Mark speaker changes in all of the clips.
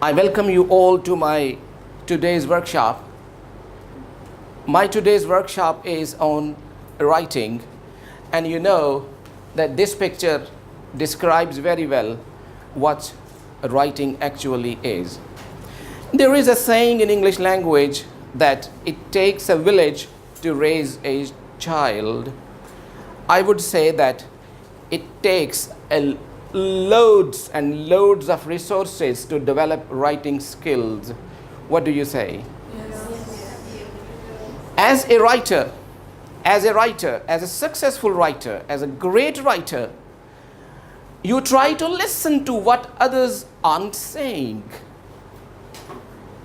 Speaker 1: I welcome you all to my today's workshop. My today's workshop is on writing, and you know that this picture describes very well what writing actually is. There is a saying in English language that it takes a village to raise a child. I would say that it takes loads and loads of resources to develop writing skills. What do you say? Yes. As a writer, as a successful writer, as a great writer, you try to listen to what others aren't saying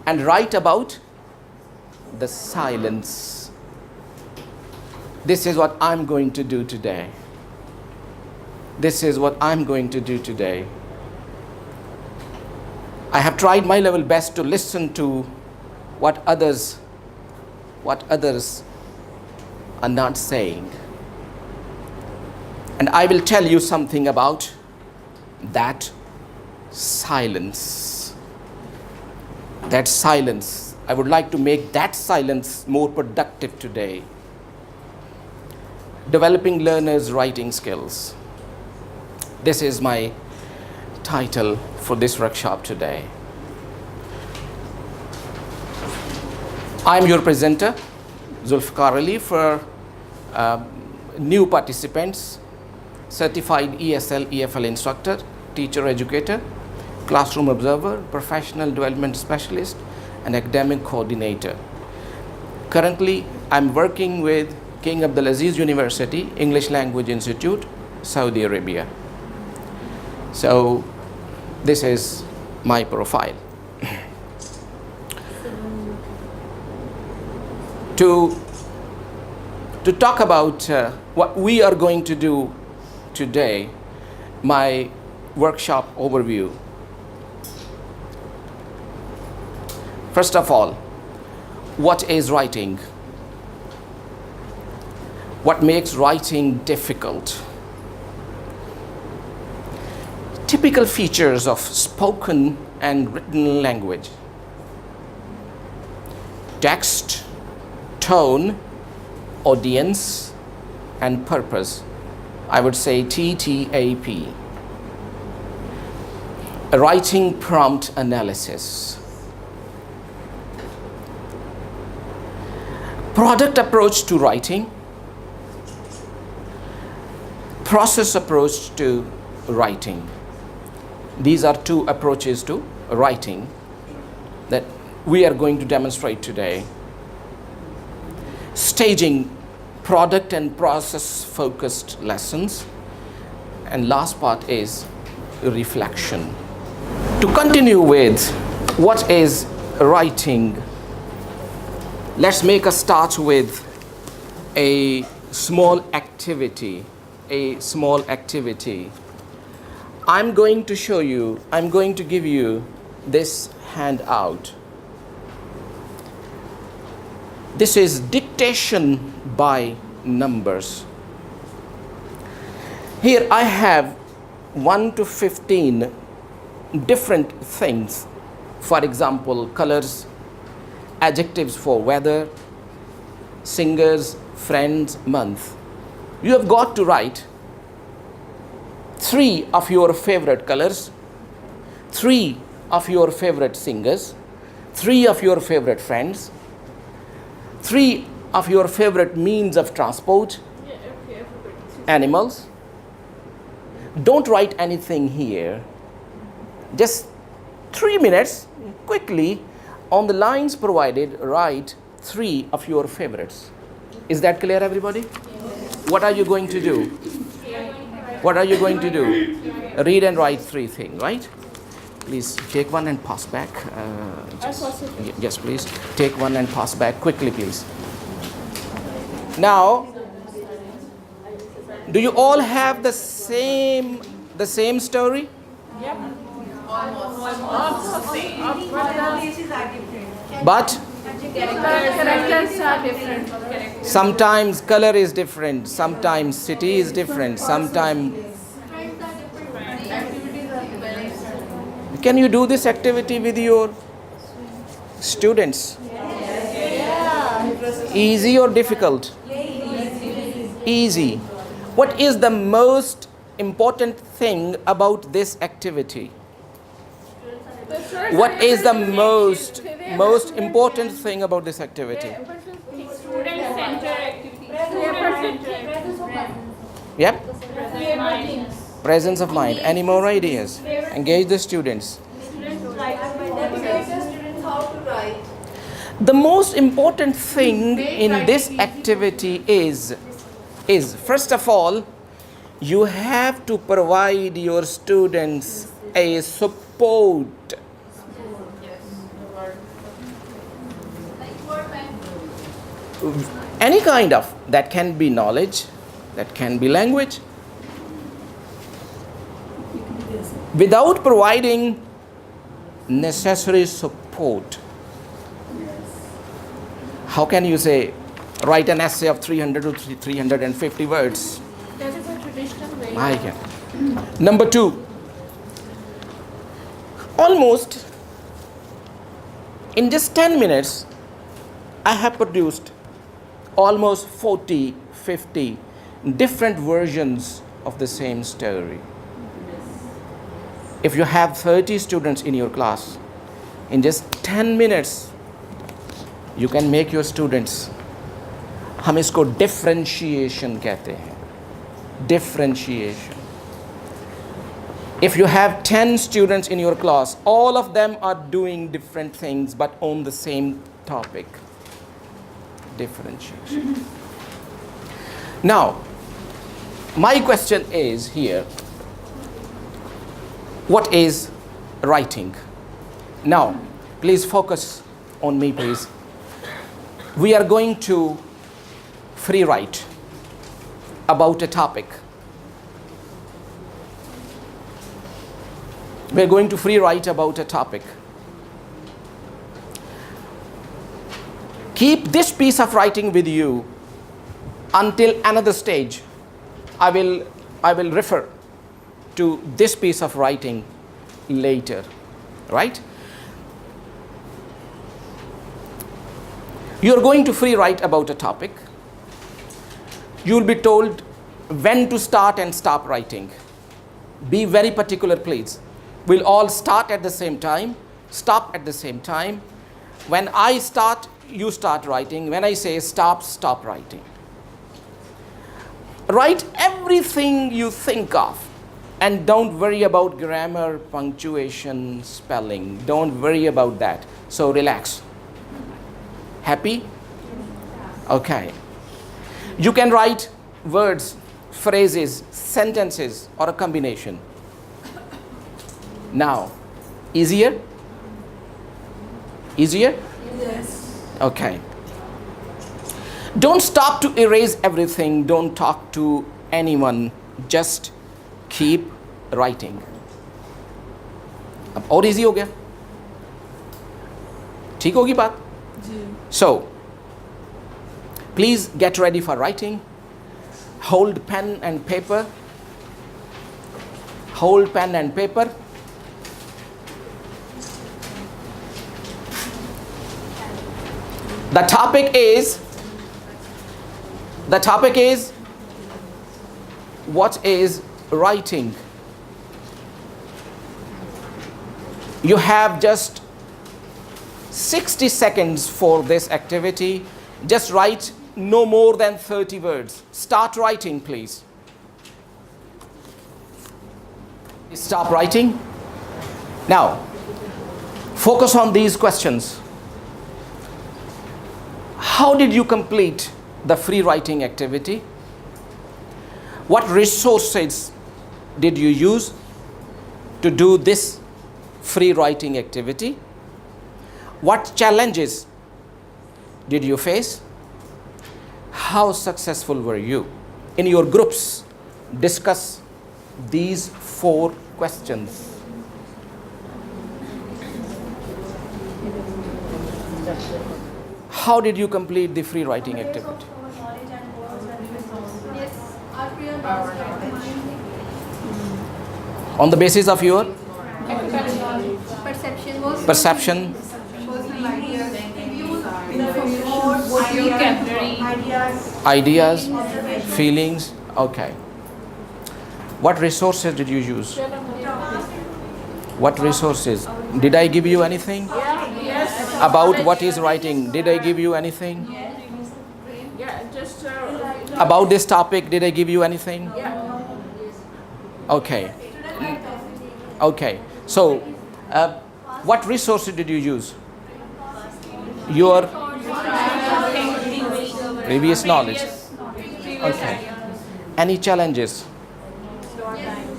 Speaker 1: and write about the silence. This is what I'm going to do today. This is what I'm going to do today. I have tried my level best to listen to what others are not saying. And I will tell you something about that silence. That silence. I would like to make that silence more productive today. Developing learners' writing skills. This is my title for this workshop today. I'm your presenter, Zulfikar Ali, for new participants, certified ESL, EFL instructor, teacher educator, classroom observer, professional development specialist, and academic coordinator. Currently, I'm working with King Abdulaziz University, English Language Institute, Saudi Arabia. So, this is my profile. To talk about what we are going to do today, my workshop overview. First of all, what is writing? What makes writing difficult? Typical features of spoken and written language. Text, tone, audience, and purpose. I would say TTAP. Writing prompt analysis. Product approach to writing. Process approach to writing. These are two approaches to writing that we are going to demonstrate today. Staging, product and process focused lessons. And last part is reflection. To continue with what is writing, let's make a start with a small activity. I'm going to give you this handout. This is dictation by numbers. Here I have 1 to 15 different things. For example, colors, adjectives for weather, singers, friends, month. You have got to write 3 of your favorite colors, 3 of your favorite singers, 3 of your favorite friends, 3 of your favorite means of transport, animals. Don't write anything here. Just 3 minutes, quickly, on the lines provided, write 3 of your favorites. Is that clear, everybody? Yes. What are you going to do? What are you going to do? Read and write 3 things, right? Please take one and pass back. Yes, please. Take one and pass back quickly, please. Now, do you all have the same story?
Speaker 2: Yep.
Speaker 1: But
Speaker 2: characters are different.
Speaker 1: sometimes color is different, sometimes city is different, sometimes Can you do this activity with your students? Easy or difficult? Easy. What is the most important thing about this activity? What is the most important thing about this activity?
Speaker 2: Student-centered activity.
Speaker 1: Yep. Presence of mind. Any more ideas? Engage the students. The most important thing in this activity is first of all, you have to provide your students a support. Any kind of, that can be knowledge, that can be language. Without providing necessary support, how can you say, write an essay of 300 to 350 words?
Speaker 2: That is a traditional way.
Speaker 1: I can. Number 2, almost in just 10 minutes, I have produced almost 40, 50 different versions of the same story. If you have 30 students in your class, in just 10 minutes, you can make your students, हम इसको differentiation कहते हैं, differentiation. If you have 10 students in your class, all of them are doing different things but on the same topic. Differentiation. Now, my question is here, what is writing? Now, please focus on me, please. We are going to free write about a topic. We are going to free write about a topic. Keep this piece of writing with you until another stage. I will refer to this piece of writing later, right? You are going to free write about a topic. You will be told when to start and stop writing. Be very particular, please. We'll all start at the same time, stop at the same time. When I start, you start writing. When I say stop, stop writing. Write everything you think of. And don't worry about grammar, punctuation, spelling. Don't worry about that. So relax. Happy? Okay. You can write words, phrases, sentences, or a combination. Now, easier? Easier?
Speaker 2: Yes.
Speaker 1: Okay. Don't stop to erase everything. Don't talk to anyone. Just keep writing. अब और easy हो गया? ठीक होगी बात? So, please get ready for writing. Hold pen and paper. Hold pen and paper. The topic is what is writing? You have just 60 seconds for this activity. Just write no more than 30 words. Start writing, please. Stop writing. Now, focus on these questions. How did you complete the free writing activity? What resources did you use to do this free writing activity? What challenges did you face? How successful were you? In your groups, discuss these 4 questions. How did you complete the free writing activity? On the basis of your Perception,
Speaker 2: vocabulary,
Speaker 1: ideas, feelings. Okay. What resources did you use? What resources? Did I give you anything?
Speaker 2: yes,
Speaker 1: About what is writing? Did I give you anything?
Speaker 2: yeah, just
Speaker 1: About this topic, did I give you anything?
Speaker 2: yeah.
Speaker 1: Okay. Okay. So, what resources did you use? Your previous knowledge. Okay. Any challenges?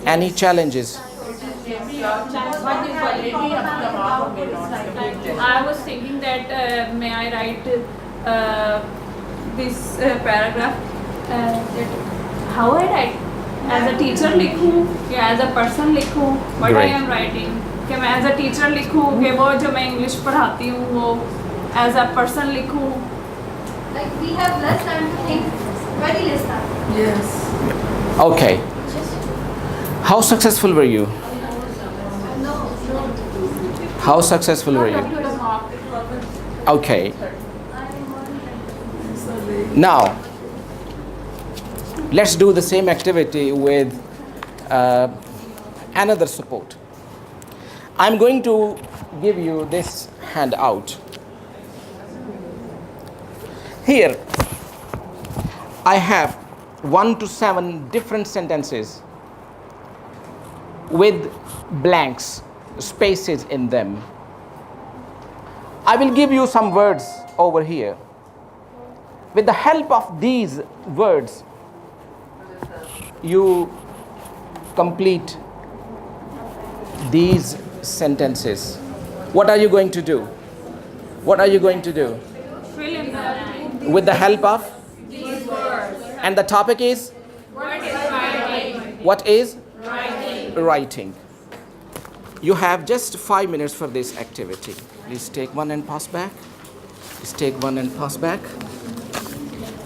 Speaker 1: Any challenges?
Speaker 2: I was thinking that may I write this paragraph that how I write as a teacher लिखूं या as a person लिखूं what I
Speaker 1: Great.
Speaker 2: am writing कि मैं as a teacher लिखूं कि वो जो मैं English पढ़ाती हूँ वो as a person लिखूं.
Speaker 3: Like we have less time to think, very less time.
Speaker 1: Okay. How successful were you? How successful were you? Okay. Now, let's do the same activity with another support. I'm going to give you this handout. Here, I have 1 to 7 different sentences with blanks, spaces in them. I will give you some words over here. With the help of these words, you complete these sentences. What are you going to do? What are you going to do?
Speaker 2: Fill in the blank.
Speaker 1: With the help of?
Speaker 2: These words.
Speaker 1: And the topic is?
Speaker 2: What is writing?
Speaker 1: What is?
Speaker 2: Writing.
Speaker 1: Writing. You have just 5 minutes for this activity. Please take one and pass back. Please take one and pass back.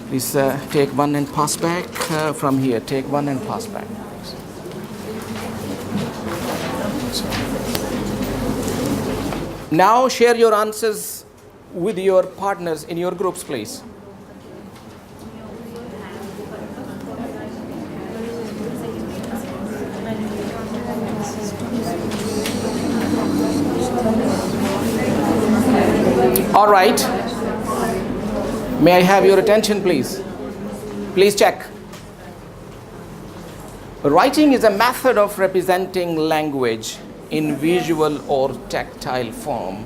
Speaker 1: Please take one and pass back from here. Take one and pass back. Now share your answers with your partners in your groups, please. All right. May I have your attention, please? Please check. Writing is a method of representing language in visual or tactile form.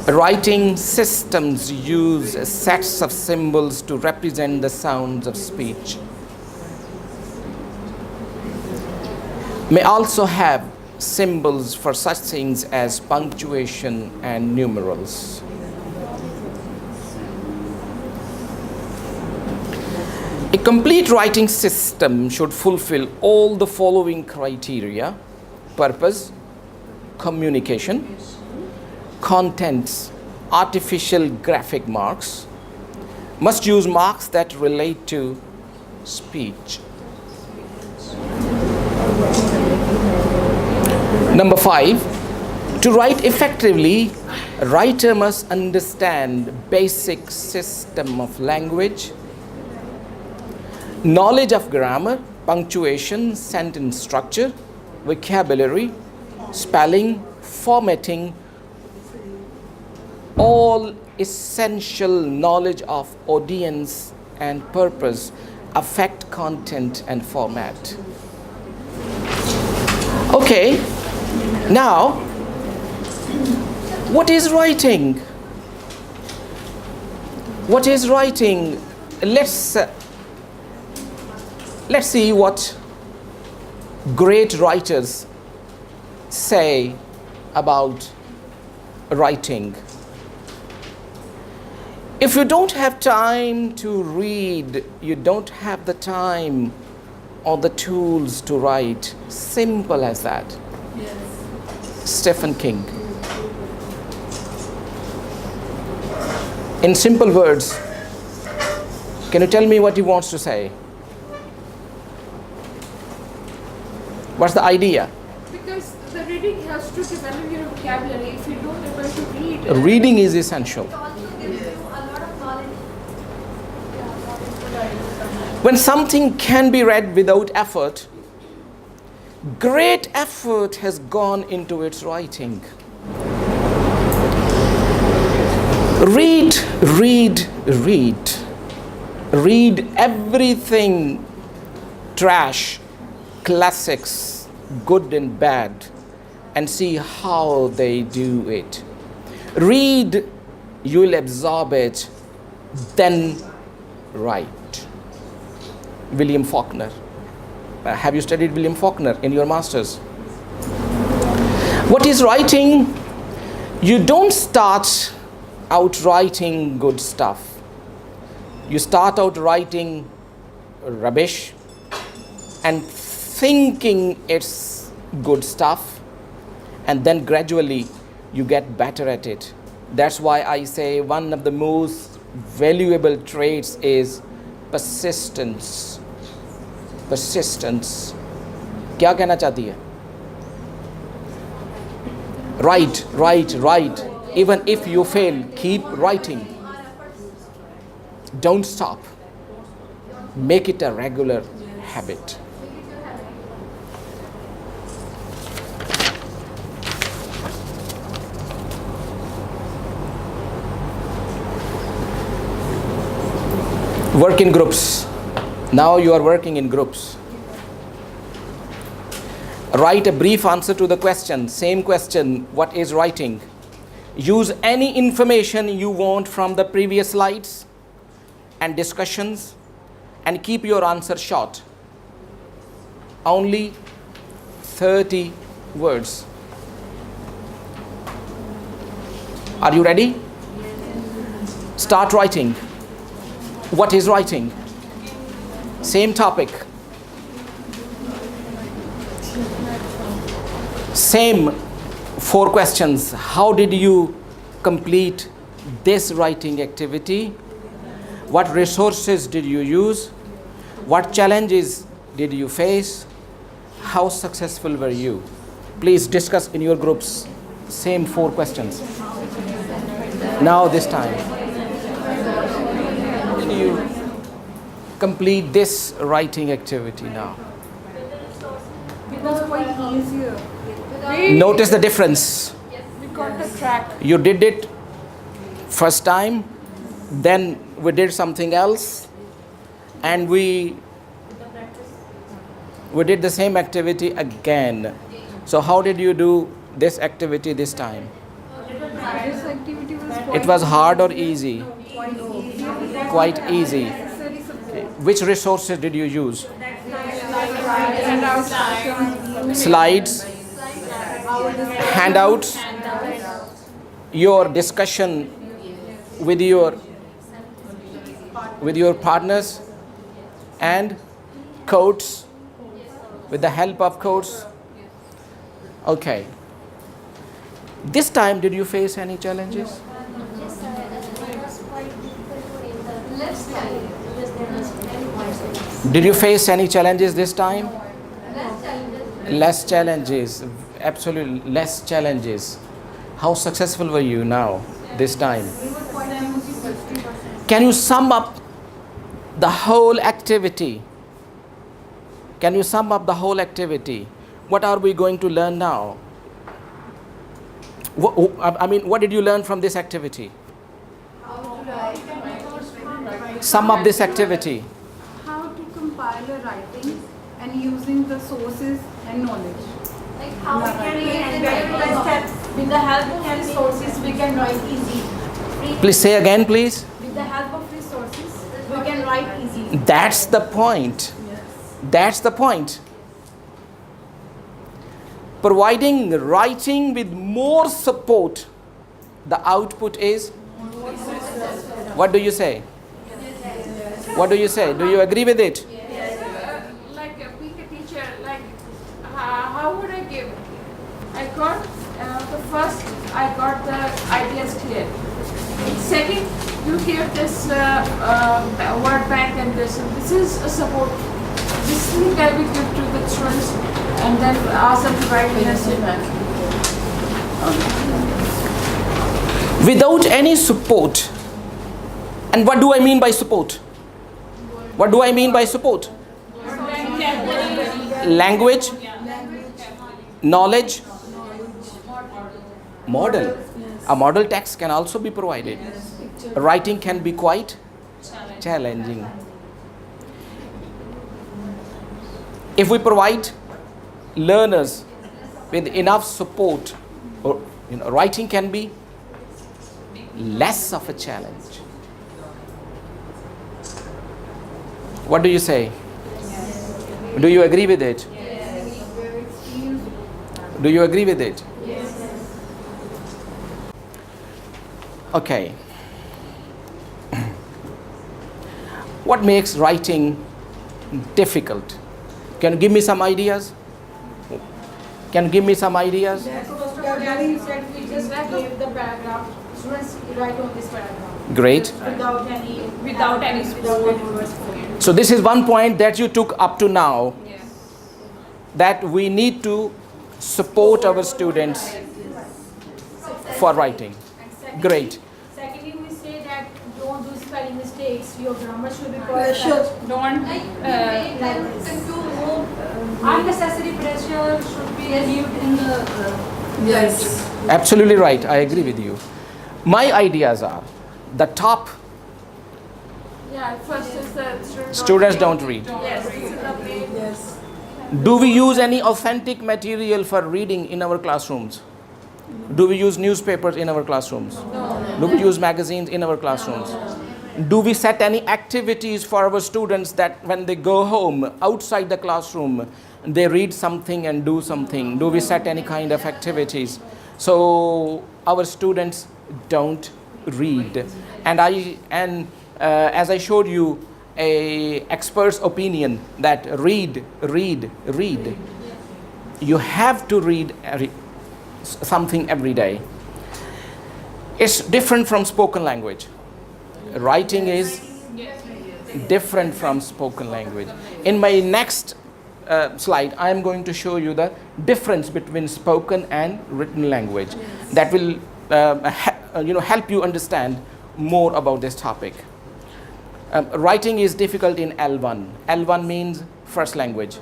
Speaker 1: Writing systems use sets of symbols to represent the sounds of speech. May also have symbols for such things as punctuation and numerals. A complete writing system should fulfill all the following criteria: purpose, communication, contents, artificial graphic marks, must use marks that relate to speech. Number 5, to write effectively, a writer must understand basic system of language, knowledge of grammar, punctuation, sentence structure, vocabulary, spelling, formatting, all essential knowledge of audience and purpose affect content and format. Okay, now, what is writing? What is writing? Let's see what great writers say about writing. If you don't have time to read, you don't have the time or the tools to write. Simple as that. Stephen King. In simple words, can you tell me what he wants to say? What's the idea?
Speaker 2: Because the reading has to develop your vocabulary. If you don't able to read,
Speaker 1: Reading is essential.
Speaker 3: It also gives you a lot of knowledge.
Speaker 1: When something can be read without effort, great effort has gone into its writing. Read, read, read. Read everything, trash, classics, good and bad, and see how they do it. Read, you'll absorb it, then write. William Faulkner. Have you studied William Faulkner in your masters? What is writing? You don't start out writing good stuff. You start out writing rubbish and thinking it's good stuff, and then gradually you get better at it. That's why I say one of the most valuable traits is persistence. Persistence. क्या कहना चाहती है? Write, write, write. Even if you fail, keep writing. Don't stop. Make it a regular habit. Work in groups. Now you are working in groups. Write a brief answer to the question. Same question, what is writing? Use any information you want from the previous slides and discussions, and keep your answer short. Only 30 words. Are you ready? Start writing. What is writing? Same topic. Same 4 questions. How did you complete this writing activity? What resources did you use? What challenges did you face? How successful were you? Please discuss in your groups. Same 4 questions. Now this time. Did you complete this writing activity now?
Speaker 2: it was quite easier.
Speaker 1: Notice the difference.
Speaker 2: We got the track.
Speaker 1: You did it first time, then we did something else, and we did the same activity again. So how did you do this activity this time?
Speaker 2: This activity was
Speaker 1: It was hard or easy? Quite easy.
Speaker 2: necessary support.
Speaker 1: Okay. Which resources did you use?
Speaker 2: And our systems,
Speaker 1: Slides, handouts, your discussion with your partners, and quotes, with the help of quotes. Okay. This time, did you face any challenges?
Speaker 3: Yes, sir. It was quite difficult in the left side. Because there was very wide.
Speaker 1: Did you face any challenges this time?
Speaker 3: Left side.
Speaker 1: Less challenges, absolutely less challenges. How successful were you now, this time? Can you sum up the whole activity? Can you sum up the whole activity? What are we going to learn now? What did you learn from this activity? Sum up this activity.
Speaker 4: How to compile a writing and using the sources and knowledge.
Speaker 3: Like how we can read and
Speaker 5: With the help of resources, we can write easy.
Speaker 1: Please say again, please.
Speaker 5: With the help of resources, we can write easy.
Speaker 1: That's the point. That's the point. Providing writing with more support, the output is? What do you say? What do you say? Do you agree with it?
Speaker 2: like being a teacher, like how would I give? I got the first, I got the ideas clear. Second, you give this word bank and this is a support. this thing can be given to the students and then ask them to write in a statement.
Speaker 1: Without any support. And what do I mean by support? What do I mean by support? Language, knowledge, model. A model text can also be provided. Writing can be quite challenging. If we provide learners with enough support, or writing can be less of a challenge. What do you say? Do you agree with it? Do you agree with it? Okay. What makes writing difficult? Can you give me some ideas? Can you give me some ideas?
Speaker 5: We just gave the paragraph. Students write on this paragraph.
Speaker 1: Great.
Speaker 5: Without any support.
Speaker 1: So this is one point that you took up to now, that we need to support our students for writing. Great.
Speaker 5: Secondly, we say that don't do spelling mistakes. Your grammar should be perfect. Don't unnecessary pressure should be relieved in the
Speaker 1: Absolutely right. I agree with you. My ideas are the top
Speaker 2: Yeah, first is the
Speaker 1: students don't read.
Speaker 2: Yes, this is the main.
Speaker 1: Do we use any authentic material for reading in our classrooms? Do we use newspapers in our classrooms? No. Do we use magazines in our classrooms? Do we set any activities for our students that when they go home outside the classroom, they read something and do something? Do we set any kind of activities so our students don't read? And as I showed you, a expert's opinion that read. You have to read something every day. It's different from spoken language. Writing is different from spoken language. In my next slide, I am going to show you the difference between spoken and written language. That will help you understand more about this topic. Writing is difficult in L1. L1 means first language.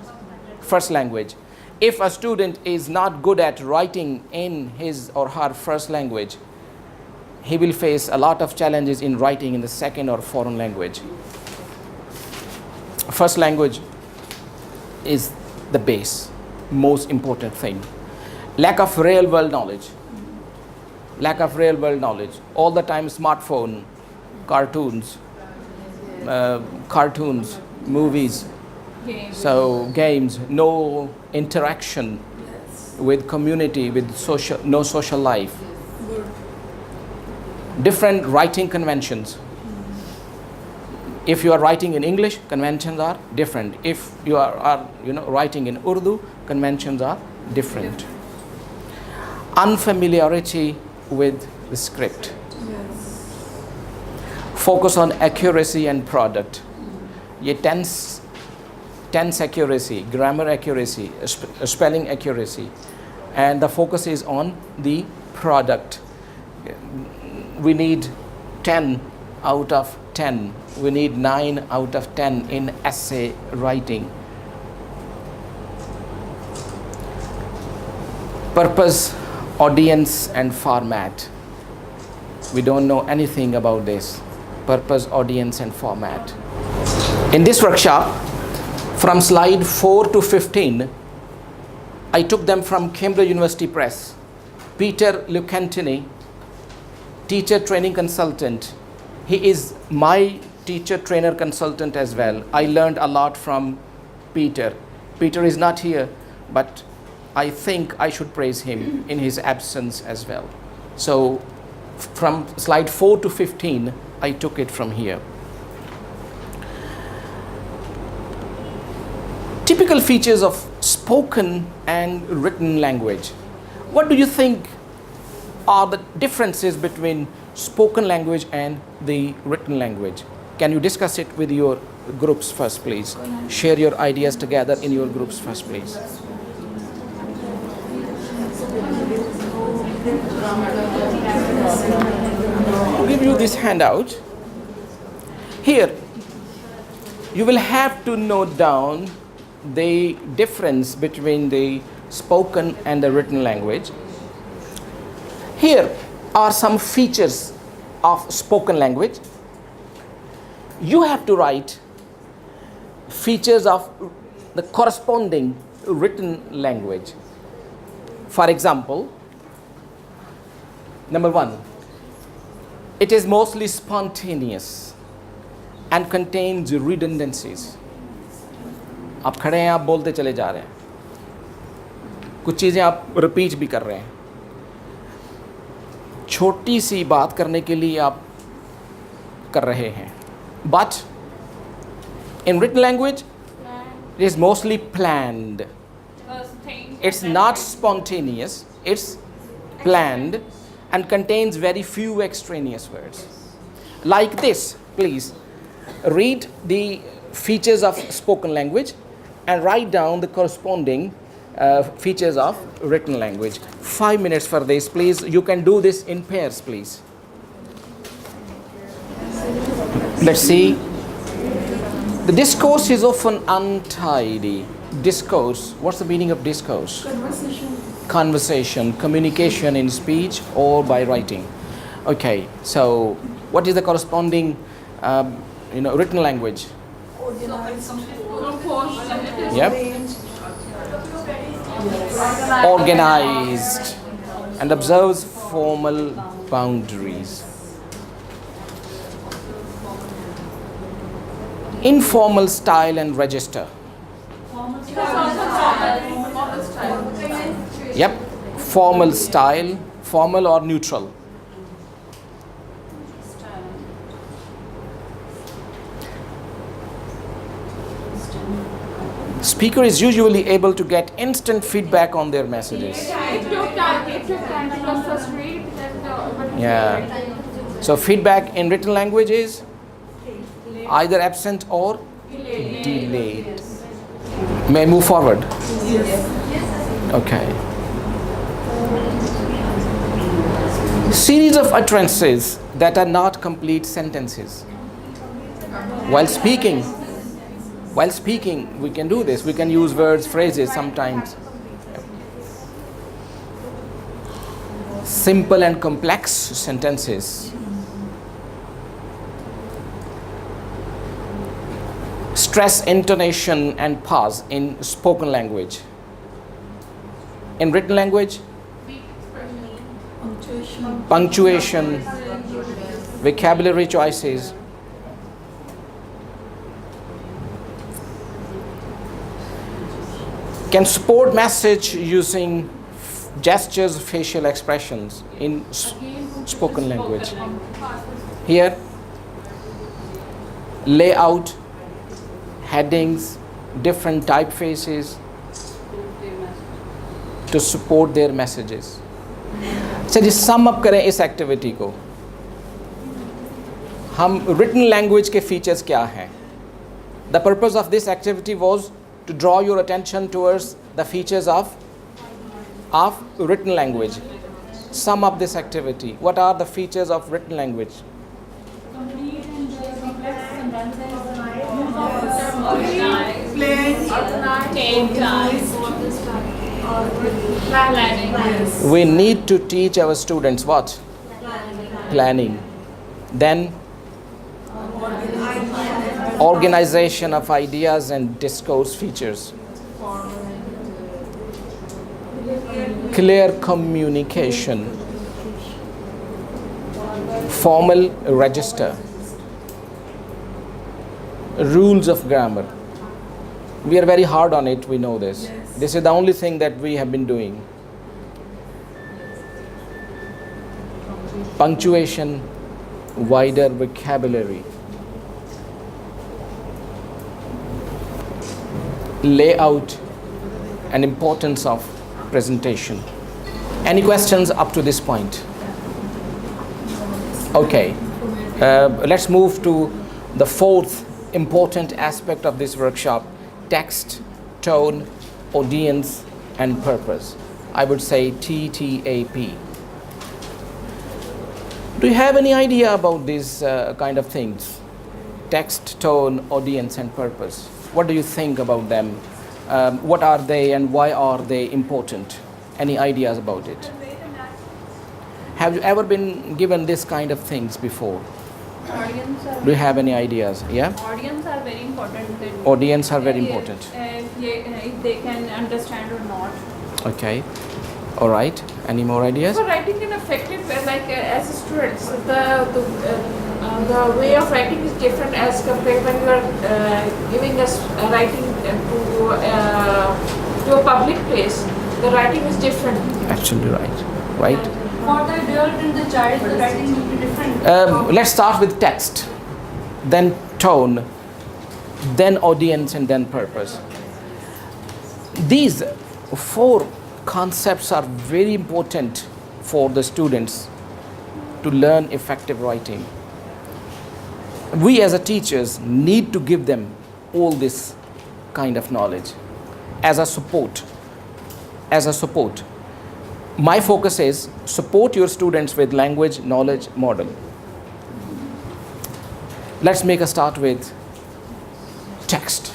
Speaker 1: First language. If a student is not good at writing in his or her first language, he will face a lot of challenges in writing in the second or foreign language. First language is the base, most important thing. Lack of real world knowledge. Lack of real world knowledge. All the time smartphone, cartoons, movies, games, no interaction with community, with no social life. Different writing conventions. If you are writing in English, conventions are different. If you are writing in Urdu, conventions are different. Unfamiliarity with the script. Focus on accuracy and product. Ye tense accuracy, grammar accuracy, spelling accuracy, and the focus is on the product. We need 10 out of 10. We need 9 out of 10 in essay writing. Purpose, audience, and format. We don't know anything about this. Purpose, audience, and format. In this workshop, from slide 4 to 15, I took them from Cambridge University Press. Peter Lucantini, teacher training consultant. He is my teacher trainer consultant as well. I learned a lot from Peter. Peter is not here, but I think I should praise him in his absence as well. So from slide 4 to 15, I took it from here. Typical features of spoken and written language. What do you think are the differences between spoken language and the written language? Can you discuss it with your groups first, please. Share your ideas together in your groups first, please. I'll give you this handout. Here, you will have to note down the difference between the spoken and the written language. Here are some features of spoken language. You have to write features of the corresponding written language. For example, number 1, it is mostly spontaneous and contains redundancies. आप खड़े हैं, आप बोलते चले जा रहे हैं, कुछ चीज़ें आप रिपीट भी कर रहे हैं, छोटी सी बात करने के लिए आप कर रहे हैं. But in written language, it is mostly planned. It's not spontaneous, it's planned and contains very few extraneous words. Like this, please read the features of spoken language and write down the corresponding features of written language. 5 minutes for this, please. You can do this in pairs, please. Let's see. The discourse is often untidy. Discourse, what's the meaning of discourse? Conversation, communication in speech or by writing. Okay, so what is the corresponding written language? Yep. Organized and observes formal boundaries. Informal style and register. Yep. Formal style, formal or neutral. Speaker is usually able to get instant feedback on their messages.
Speaker 2: It took time to first read.
Speaker 1: Yeah. So feedback in written language is either absent or delayed. May I move forward? Okay. Series of utterances that are not complete sentences. While speaking, we can do this. We can use words, phrases sometimes. Simple and complex sentences. Stress, intonation, and pause in spoken language. In written language, punctuation, vocabulary choices. Can support message using gestures, facial expressions in spoken language. Here, layout, headings, different typefaces to support their messages. चलिए sum up करें इस activity को. हम written language के features क्या हैं? The purpose of this activity was to draw your attention towards the features of written language. Sum up this activity. What are the features of written language? We need to teach our students what? Planning. Then organization of ideas and discourse features. Clear communication. Formal register. Rules of grammar. We are very hard on it, we know this. This is the only thing that we have been doing. Punctuation, wider vocabulary. Layout and importance of presentation. Any questions up to this point? Okay, let's move to the fourth important aspect of this workshop: text, tone, audience, and purpose. I would say TTAP. Do you have any idea about these kind of things? Text, tone, audience, and purpose. What do you think about them? What are they and why are they important? Any ideas about it? Have you ever been given this kind of things before? Do you have any ideas? Yeah?
Speaker 5: Audience are very important.
Speaker 1: Audience are very important.
Speaker 5: If they can understand or not.
Speaker 1: Okay. All right. Any more ideas?
Speaker 2: For writing in effective way, like as students, the way of writing is different as compared when you are giving us writing to a public place. The writing is different.
Speaker 1: Actually, right. Right.
Speaker 5: For the adult and the child, the writing will be different.
Speaker 1: Let's start with text, then tone, then audience, and then purpose. These 4 concepts are very important for the students to learn effective writing. We as a teachers need to give them all this kind of knowledge as a support. My focus is support your students with language knowledge model. Let's make a start with text.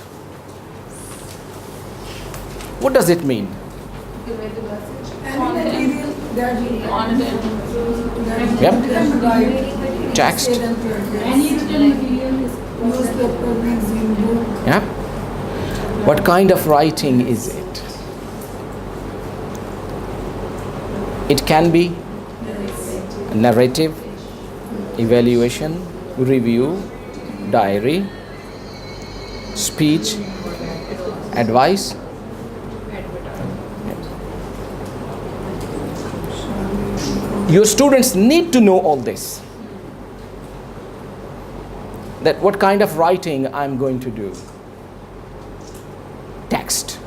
Speaker 1: What does it mean? Yep. Text. Yep. What kind of writing is it? It can be narrative, evaluation, review, diary, speech, advice. Your students need to know all this. That what kind of writing I'm going to do. Text.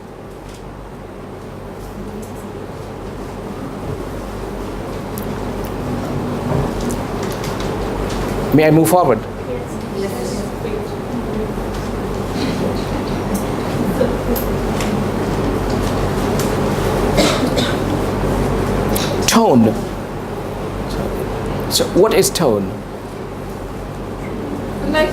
Speaker 1: May I move forward? Tone. So what is tone?
Speaker 2: Like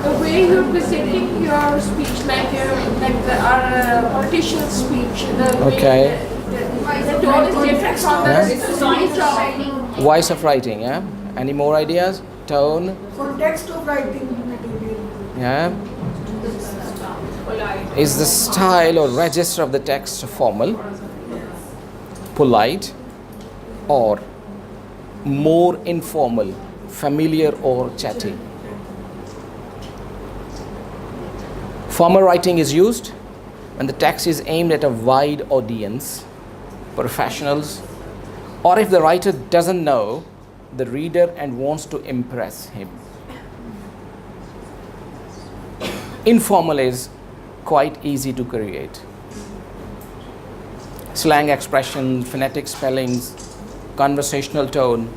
Speaker 2: the way you're presenting your speech, our politician's speech.
Speaker 1: Okay.
Speaker 2: The tone is different from the voice of writing.
Speaker 1: Voice of writing, yeah? Any more ideas? Tone.
Speaker 6: For text of writing material.
Speaker 1: Yeah. Is the style or register of the text formal, polite, or more informal, familiar, or chatty? Formal writing is used when the text is aimed at a wide audience, professionals, or if the writer doesn't know the reader and wants to impress him. Informal is quite easy to create. Slang expressions, phonetic spellings, conversational tone.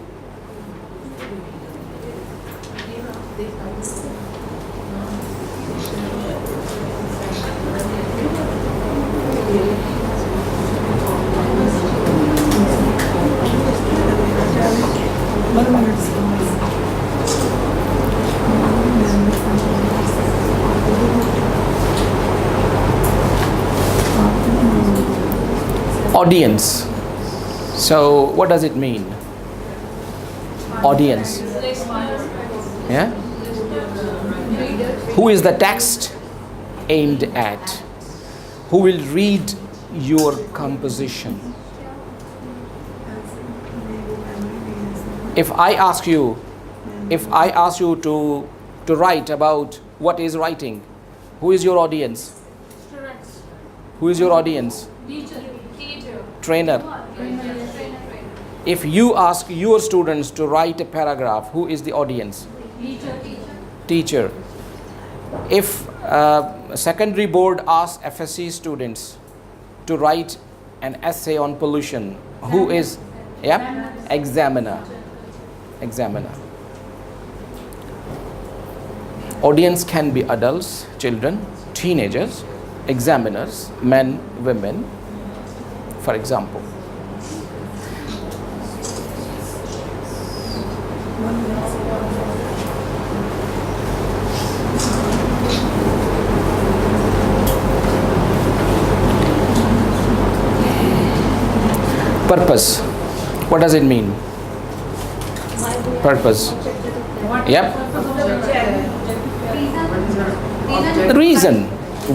Speaker 1: Audience. So what does it mean? Audience. Yeah? Who is the text aimed at? Who will read your composition? If I ask you to write about what is writing, who is your audience?
Speaker 2: Students.
Speaker 1: Who is your audience?
Speaker 2: Teacher.
Speaker 1: Trainer. If you ask your students to write a paragraph, who is the audience? Teacher. If secondary board asks FSC students to write an essay on pollution, who is? Yeah? Examiner. Audience can be adults, children, teenagers, examiners, men, women, for example. Purpose. What does it mean? Purpose. Yep. The reason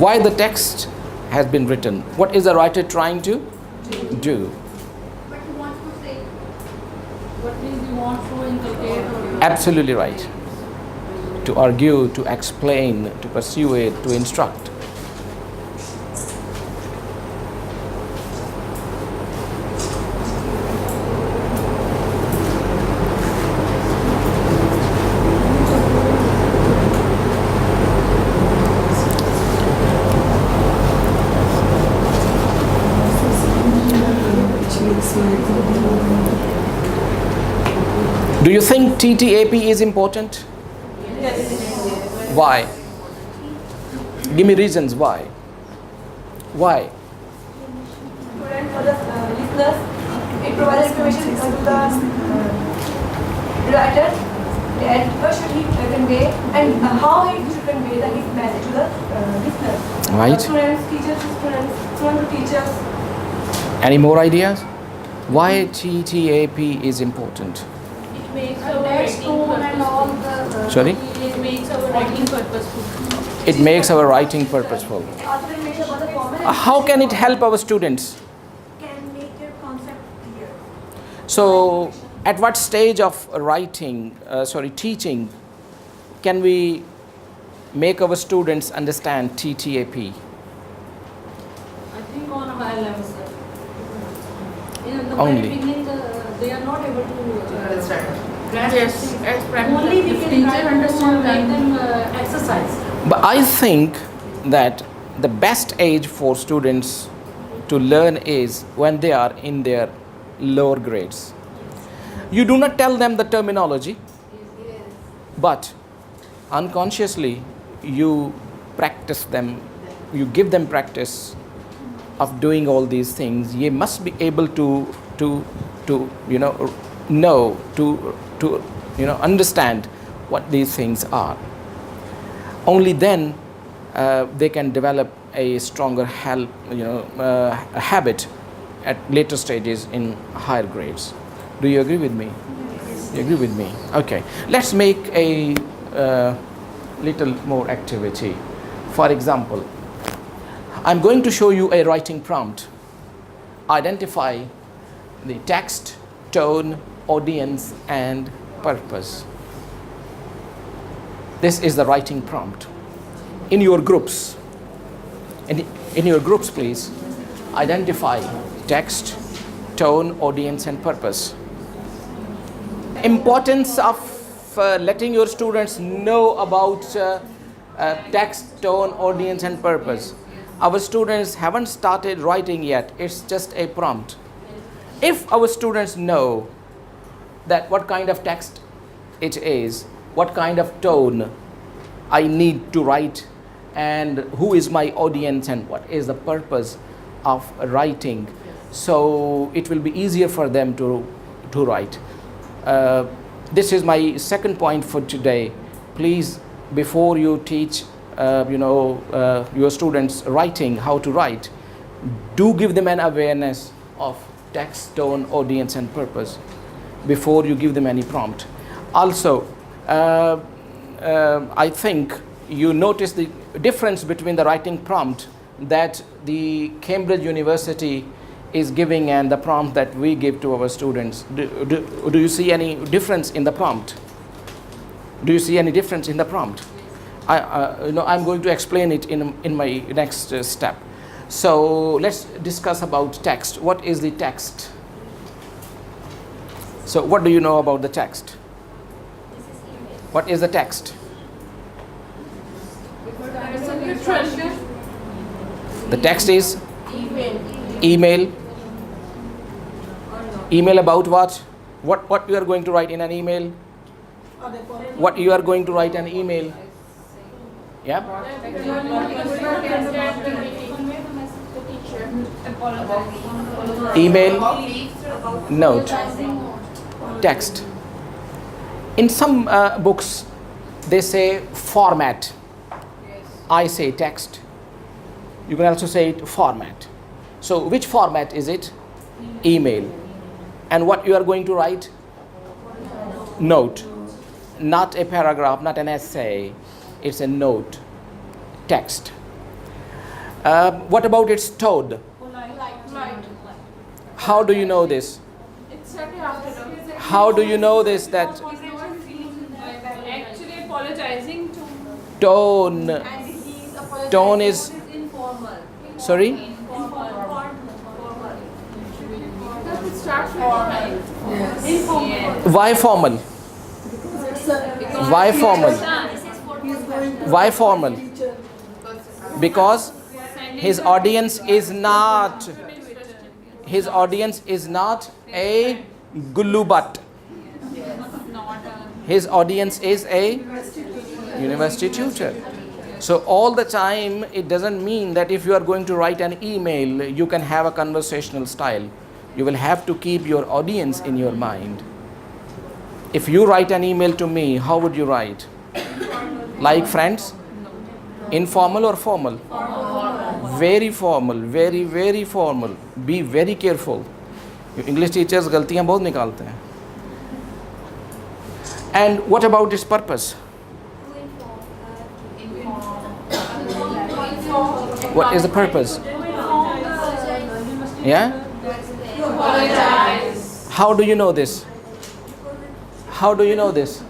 Speaker 1: why the text has been written. What is the writer trying to do?
Speaker 3: But he wants to say.
Speaker 5: What is you want to inculcate or
Speaker 1: Absolutely right. To argue, to explain, to persuade, to instruct. Do you think TTAP is important? Yes. Why? Give me reasons why. Why?
Speaker 7: Student for the listeners, it provides information to the writer and what should he convey and how he should convey his message to the listeners.
Speaker 1: Right.
Speaker 7: Students, teachers, students to teachers.
Speaker 1: Any more ideas? Why TTAP is important?
Speaker 5: it makes our
Speaker 3: Text, tone and all the.
Speaker 1: Sorry?
Speaker 5: it makes our writing purposeful.
Speaker 1: It makes our writing purposeful.
Speaker 7: Author information about the format
Speaker 1: How can it help our students?
Speaker 7: can make your concept clear.
Speaker 1: So, at what stage of teaching, can we make our students understand TTAP?
Speaker 5: I think on a higher level, sir. In the
Speaker 1: Only.
Speaker 5: very beginning, they are not able to
Speaker 2: Yes, as
Speaker 5: only we can try to
Speaker 2: understand
Speaker 5: make
Speaker 2: them.
Speaker 5: them exercise.
Speaker 1: But I think that the best age for students to learn is when they are in their lower grades. You do not tell them the terminology, but unconsciously you practice them, you give them practice of doing all these things. You must be able to understand what these things are. Only then they can develop a stronger habit at later stages in higher grades. Do you agree with me? Yes. You agree with me? Okay. Let's make a little more activity. For example, I'm going to show you a writing prompt. Identify the text, tone, audience, and purpose. This is the writing prompt. In your groups, in your groups, please identify text, tone, audience, and purpose. Importance of letting your students know about text, tone, audience, and purpose. Our students haven't started writing yet. It's just a prompt. If our students know that what kind of text it is, what kind of tone I need to write, and who is my audience, and what is the purpose of writing, so it will be easier for them to write. This is my second point for today. Please, before you teach your students writing, how to write, do give them an awareness of text, tone, audience, and purpose before you give them any prompt. Also, I think you notice the difference between the writing prompt that the Cambridge University is giving and the prompt that we give to our students. Do you see any difference in the prompt? Do you see any difference in the prompt? I'm going to explain it in my next step. So let's discuss about text. What is the text? So what do you know about the text? What is the text? The text is email. Email about what? What you are going to write in an email? What you are going to write an email? Yeah. Email, note, text. In some books, they say format. I say text. You can also say it format. So which format is it? Email. And what you are going to write? Note. Not a paragraph, not an essay. It's a note. Text. What about its tone? How do you know this? How do you know this that
Speaker 2: Actually apologizing to
Speaker 1: tone? Tone is
Speaker 7: informal.
Speaker 1: sorry?
Speaker 2: it starts with
Speaker 1: Why formal? Why formal? Why formal? Because his audience is not a gullubat. His audience is a university tutor. So all the time, it doesn't mean that if you are going to write an email, you can have a conversational style. You will have to keep your audience in your mind. If you write an email to me, how would you write? Like friends? Informal or formal? Very formal, very, very formal. Be very careful. English teachers गलतियां बहुत निकालते हैं. And what about its purpose? What is the purpose? Yeah? How do you know this? How do you know this?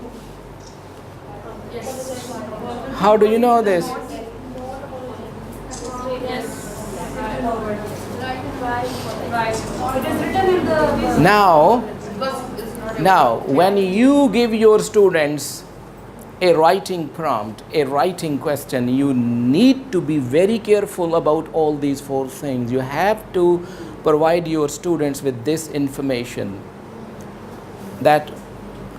Speaker 1: How do you know this? Now, when you give your students a writing prompt, a writing question, you need to be very careful about all these four things. You have to provide your students with this information, that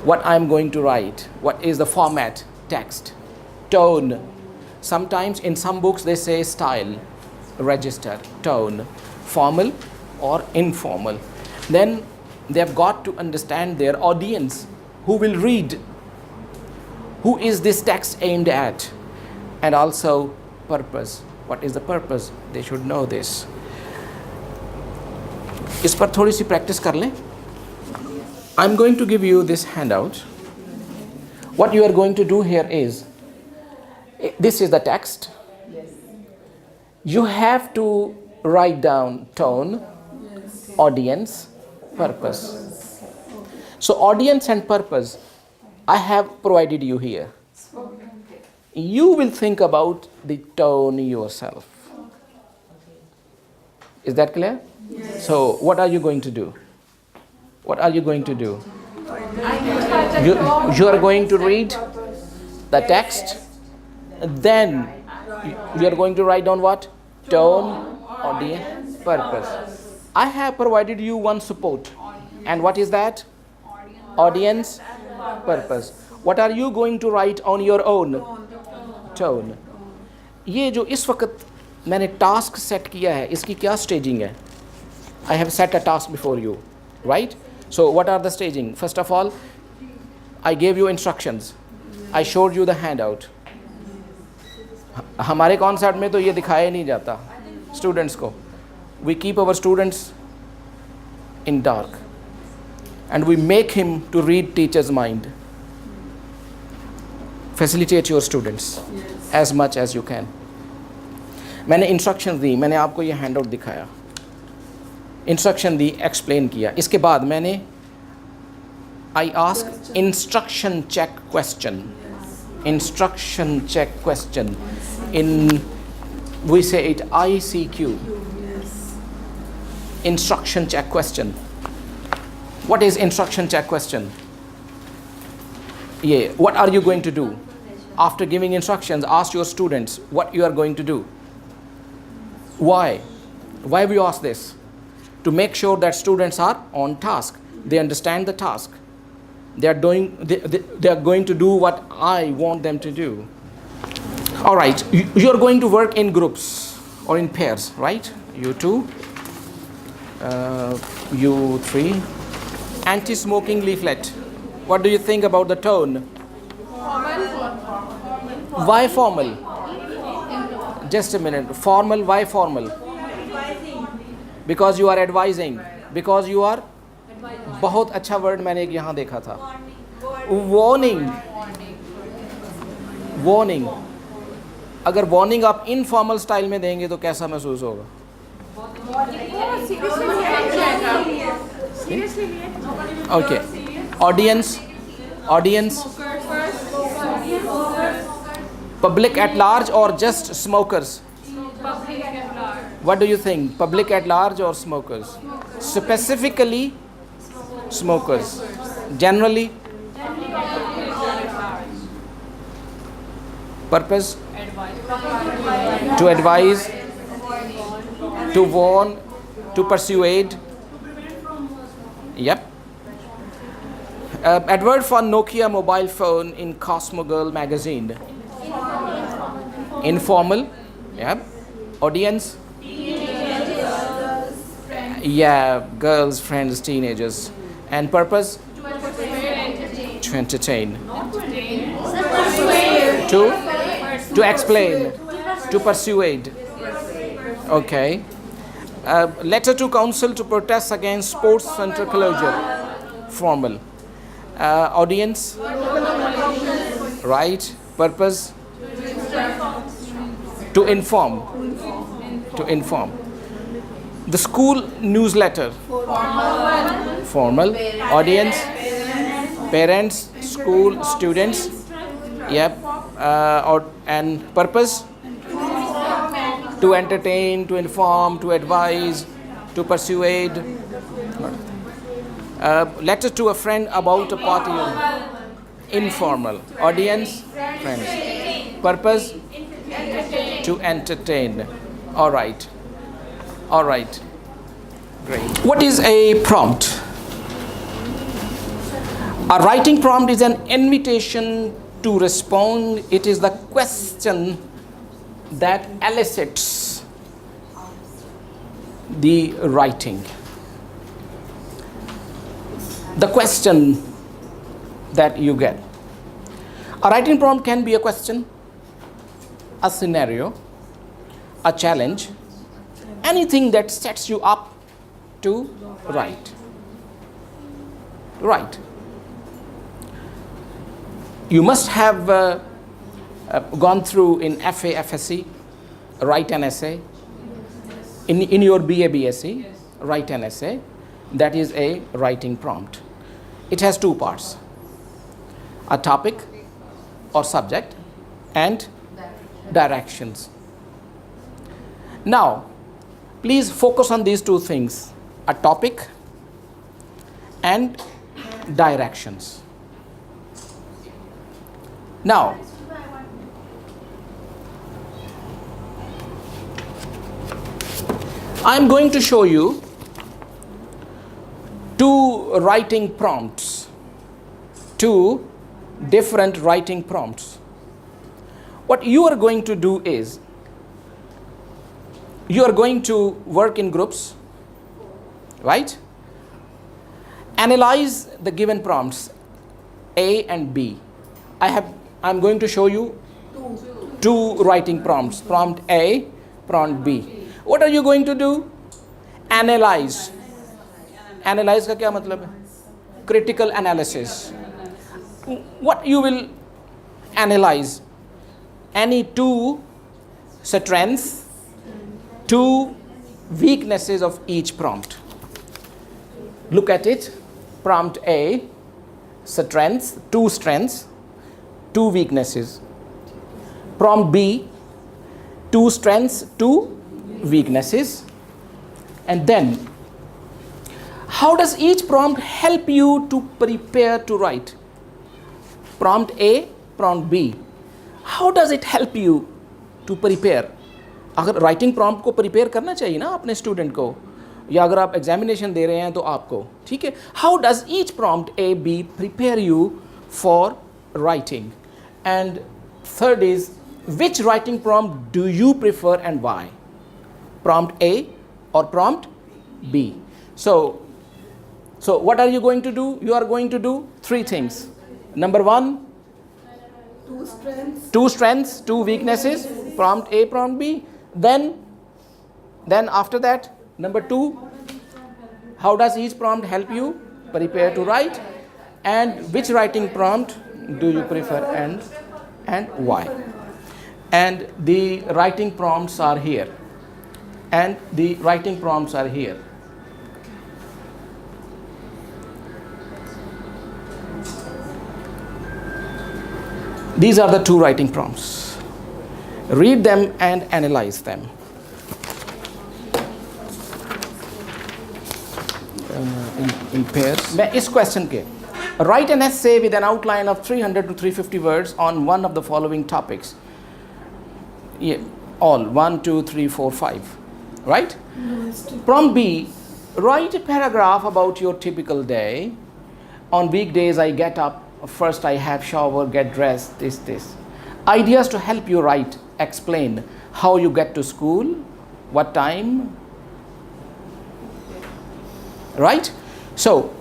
Speaker 1: what I'm going to write, what is the format, text, tone. Sometimes in some books they say style, register, tone, formal or informal. Then they have got to understand their audience, who will read, who is this text aimed at, and also purpose. What is the purpose? They should know this. इस पर थोड़ी सी practice कर लें. I'm going to give you this handout. What you are going to do here is, this is the text. You have to write down tone, audience, purpose. So audience and purpose, I have provided you here. You will think about the tone yourself. Is that clear? Yes. So what are you going to do? What are you going to do? You are going to read the text, then you are going to write down what? Tone, audience, purpose. I have provided you one support. And what is that? Audience, purpose. What are you going to write on your own? Tone. ये जो इस वक्त मैंने task set किया है, इसकी क्या staging है? I have set a task before you, right? So what are the staging? First of all, I gave you instructions. I showed you the handout. हमारे कॉन्सेप्ट में तो ये दिखाया नहीं जाता स्टूडेंट्स को. We keep our students in dark and we make him to read teacher's mind. Facilitate your students as much as you can. मैंने instruction दी, मैंने आपको ये हैंडआउट दिखाया, इंस्ट्रक्शन दी, एक्सप्लेन किया. इसके बाद मैंने I ask instruction check question. Instruction check question. We say it ICQ. Instruction check question. What is instruction check question? Yeah. What are you going to do? After giving instructions, ask your students what you are going to do. Why? Why we ask this? To make sure that students are on task. They understand the task. They are going to do what I want them to do. All right, you're going to work in groups or in pairs, right? You two, you three. Anti-smoking leaflet. What do you think about the tone? Why formal? Just a minute. Formal, why formal? Because you are advising. Because you are, बहुत अच्छा word मैंने एक यहाँ देखा था. Warning. Warning. अगर warning आप informal style में देंगे तो कैसा महसूस होगा? Okay. Audience. Public at large or just smokers?
Speaker 2: Public at large.
Speaker 1: What do you think? Public at large or smokers? Specifically, smokers. Generally? Purpose? To advise, to warn, to persuade. Yep. Advert for Nokia mobile phone in Cosmo Girl magazine. Informal. Yep. Audience. Yeah, girls, friends, teenagers. And purpose? To entertain. To explain. To persuade. Okay. Letter to council to protest against sports center closure. Formal. Audience. Right. Purpose? To inform. To inform. The school newsletter. Formal. Audience. Parents. School. Students. Yep. And purpose? To entertain, to inform, to advise, to persuade. Letter to a friend about a party. Informal. Audience? Friends. Purpose? To entertain. All right. Great. What is a prompt? A writing prompt is an invitation to respond. It is the question that elicits the writing. The question that you get. A writing prompt can be a question, a scenario, a challenge, anything that sets you up to write. You must have gone through in FA, FSC, write an essay. In your BA, BSc, write an essay. That is a writing prompt. It has two parts. A topic or subject and directions. Now, please focus on these two things. A topic and directions. Now, I'm going to show you two different writing prompts. What you are going to do is, you are going to work in groups, right? Analyze the given prompts, A and B. I'm going to show you two writing prompts, prompt A, prompt B. What are you going to do? Analyze. Analyze का क्या मतलब है? Critical analysis. What you will analyze? Any two strengths, two weaknesses of each prompt. Look at it. Prompt A, strengths, two weaknesses. Prompt B, two strengths, two weaknesses. And then, how does each prompt help you to prepare to write? Prompt A, prompt B. How does it help you to prepare? अगर writing prompt को prepare करना चाहिए ना अपने student को, या अगर आप examination दे रहे हैं तो आपको, ठीक है? How does each prompt A, B prepare you for writing? And third is which writing prompt do you prefer and why? Prompt A or prompt B? So what are you going to do? You are going to do 3 things. Number 1, 2 strengths, 2 weaknesses, prompt A, prompt B. Then after that, number 2, how does each prompt help you prepare to write? And which writing prompt do you prefer and why? And the writing prompts are here. These are the 2 writing prompts. Read them and analyze them. In pairs. This question ke. Write an essay with an outline of 300 to 350 words on one of the following topics. Yeah, all 1, 2, 3, 4, 5. Right? Prompt B. Write a paragraph about your typical day. On weekdays, I get up. First, I have shower, get dressed, this. Ideas to help you write. Explain how you get to school, what time. Right? So,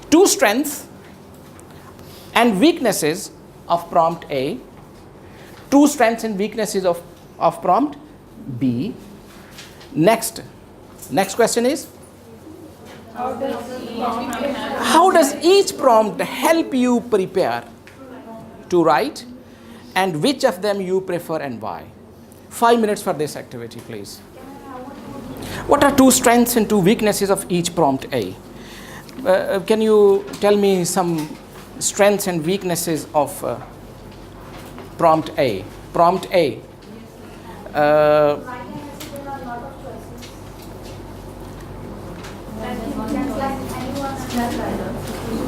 Speaker 1: 2 strengths and weaknesses of prompt A. 2 strengths and weaknesses of prompt B. Next question is, how does each prompt help you prepare to write, and which of them you prefer and why? 5 minutes for this activity, please. What are 2 strengths and 2 weaknesses of each prompt A? Can you tell me some strengths and weaknesses of prompt A? Prompt A.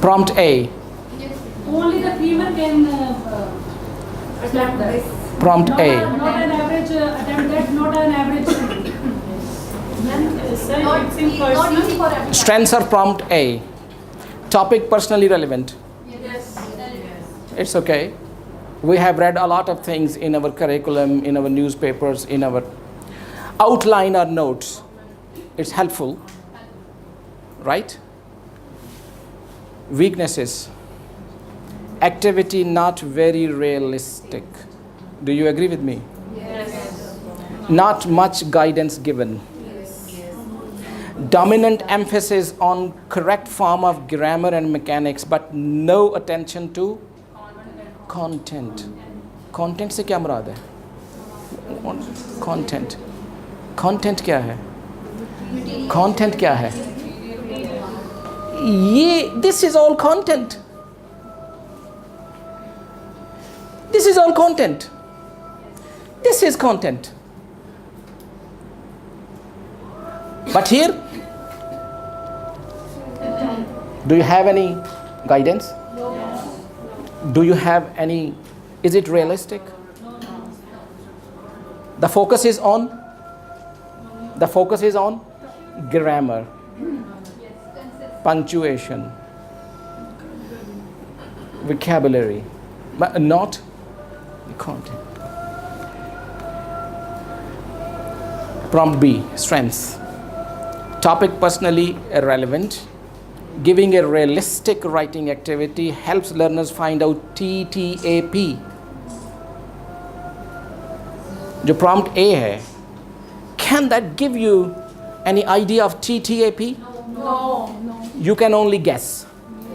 Speaker 1: Prompt A.
Speaker 5: Only the female can attempt that.
Speaker 1: Prompt A.
Speaker 5: Not an average attempt that, not an average.
Speaker 3: Not easy for everyone.
Speaker 1: Strengths of prompt A. Topic personally relevant.
Speaker 3: Yes.
Speaker 1: It's okay. We have read a lot of things in our curriculum, in our newspapers, in our outline or notes. It's helpful. Right? Weaknesses. Activity not very realistic. Do you agree with me?
Speaker 3: Yes.
Speaker 1: Not much guidance given. Dominant emphasis on correct form of grammar and mechanics, but no attention to content. Content से क्या मुराद है? Content. Content क्या है? Content क्या है? This is all content. This is all content. This is content. But here, do you have any guidance?
Speaker 3: No.
Speaker 1: Do you have any, is it realistic? The focus is on grammar, punctuation, vocabulary, but not the content. Prompt B, strengths. Topic personally relevant. Giving a realistic writing activity helps learners find out TTAP. जो prompt A है, can that give you any idea of TTAP?
Speaker 2: No.
Speaker 1: You can only guess.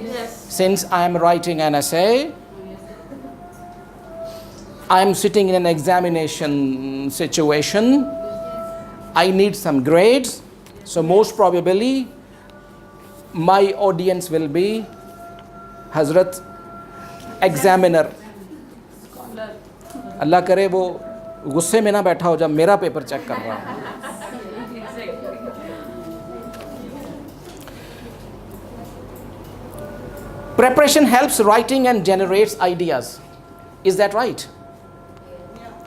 Speaker 2: Yes.
Speaker 1: Since I am writing an essay, I am sitting in an examination situation, I need some grades, so most probably my audience will be Hazrat examiner. अल्लाह करे वो गुस्से में ना बैठा हो जब मेरा paper check कर रहा हूँ. Preparation helps writing and generates ideas. Is that right?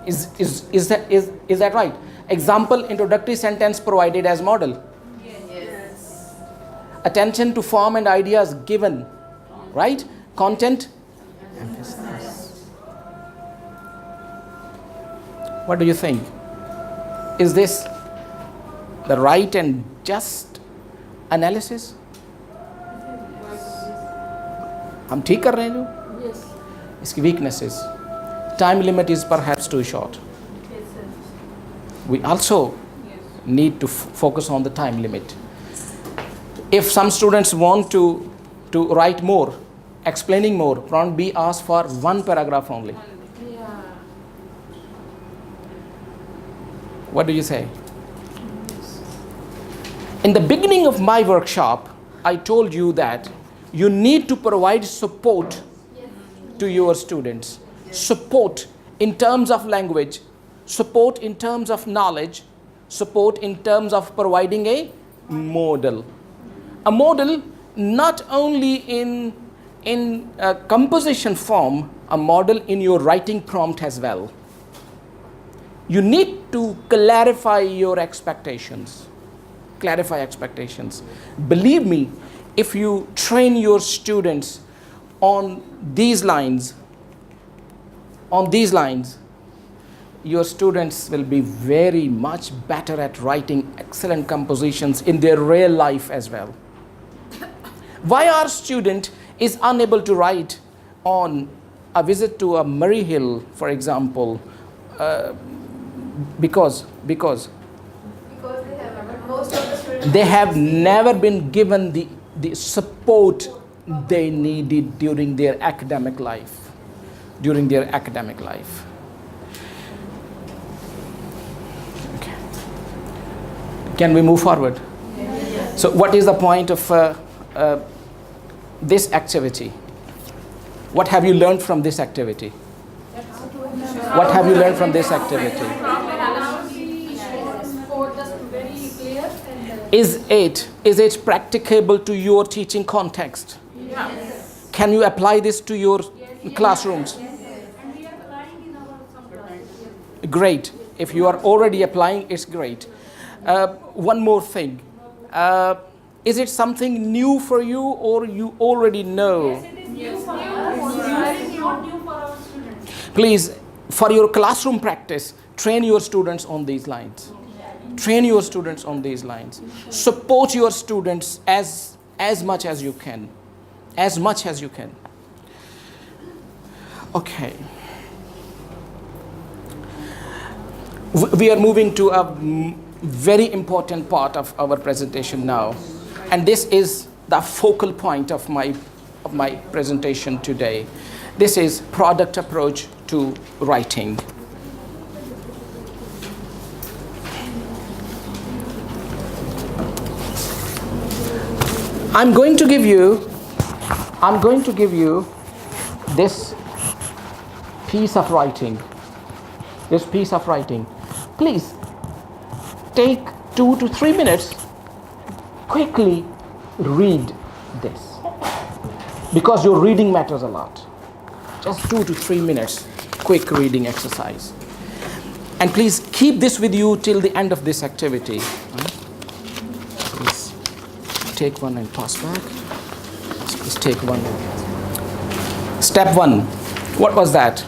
Speaker 1: Is that right? Example, introductory sentence provided as model.
Speaker 2: Yes.
Speaker 1: Attention to form and ideas given. Right? Content. What do you think? Is this the right and just analysis? हम ठीक कर रहे हैं जो?
Speaker 2: Yes.
Speaker 1: इसकी weaknesses. Time limit is perhaps too short. We also need to focus on the time limit. If some students want to write more, explaining more, prompt B asks for one paragraph only.
Speaker 2: Yeah.
Speaker 1: What do you say? In the beginning of my workshop, I told you that you need to provide support to your students. Support in terms of language, support in terms of knowledge, support in terms of providing a model. A model not only in composition form, a model in your writing prompt as well. You need to clarify your expectations. Clarify expectations. Believe me, if you train your students on these lines, your students will be very much better at writing excellent compositions in their real life as well. Why our student is unable to write on a visit to a Murray Hill, for example, because
Speaker 7: Because most of the students
Speaker 1: they have never been given the support they needed during their academic life. Okay. Can we move forward? Yes. So what is the point of this activity? What have you learned from this activity? What have you learned from this activity? Is it practicable to your teaching context?
Speaker 2: Yes.
Speaker 1: Can you apply this to your classrooms?
Speaker 2: And we are applying in our some.
Speaker 1: Great. If you are already applying, it's great. One more thing. Is it something new for you, or you already know? Please, for your classroom practice, train your students on these lines. Train your students on these lines. Support your students as much as you can. As much as you can. Okay. We are moving to a very important part of our presentation now. And this is the focal point of my presentation today. This is product approach to writing. I'm going to give you this piece of writing. Please take 2 to 3 minutes. Quickly read this, because your reading matters a lot. Just 2 to 3 minutes, quick reading exercise. And please keep this with you till the end of this activity. Please take one and toss back. Please take one. Step 1. What was that?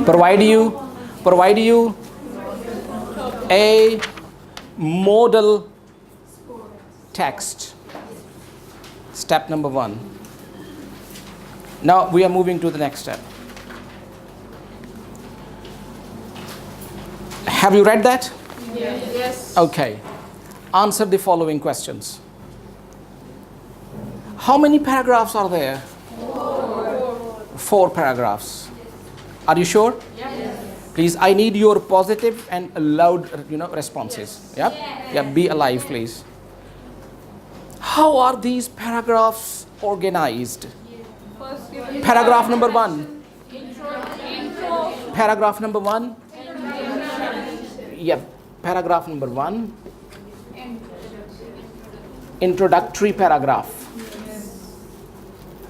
Speaker 1: Provide you a model text. Step number 1. Now we are moving to the next step. Have you read that?
Speaker 2: Yes.
Speaker 1: Okay. Answer the following questions. How many paragraphs are there? 4 paragraphs. Are you sure?
Speaker 2: Yes.
Speaker 1: Please, I need your positive and loud, responses. Yep. Yeah. Be alive, please. How are these paragraphs organized?
Speaker 2: First,
Speaker 1: Paragraph number 1.
Speaker 2: intro.
Speaker 1: Paragraph number 1. Yep. Paragraph number 1. Introductory paragraph.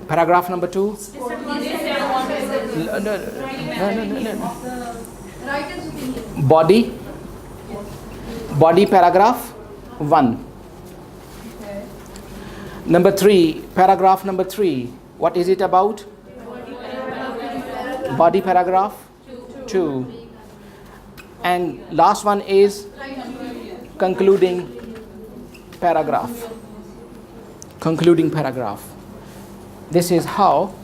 Speaker 1: Paragraph number 2. No. Body paragraph 1. Number 3, paragraph number 3. What is it about? Body paragraph. 2. And last one is concluding paragraph. Concluding paragraph. This is how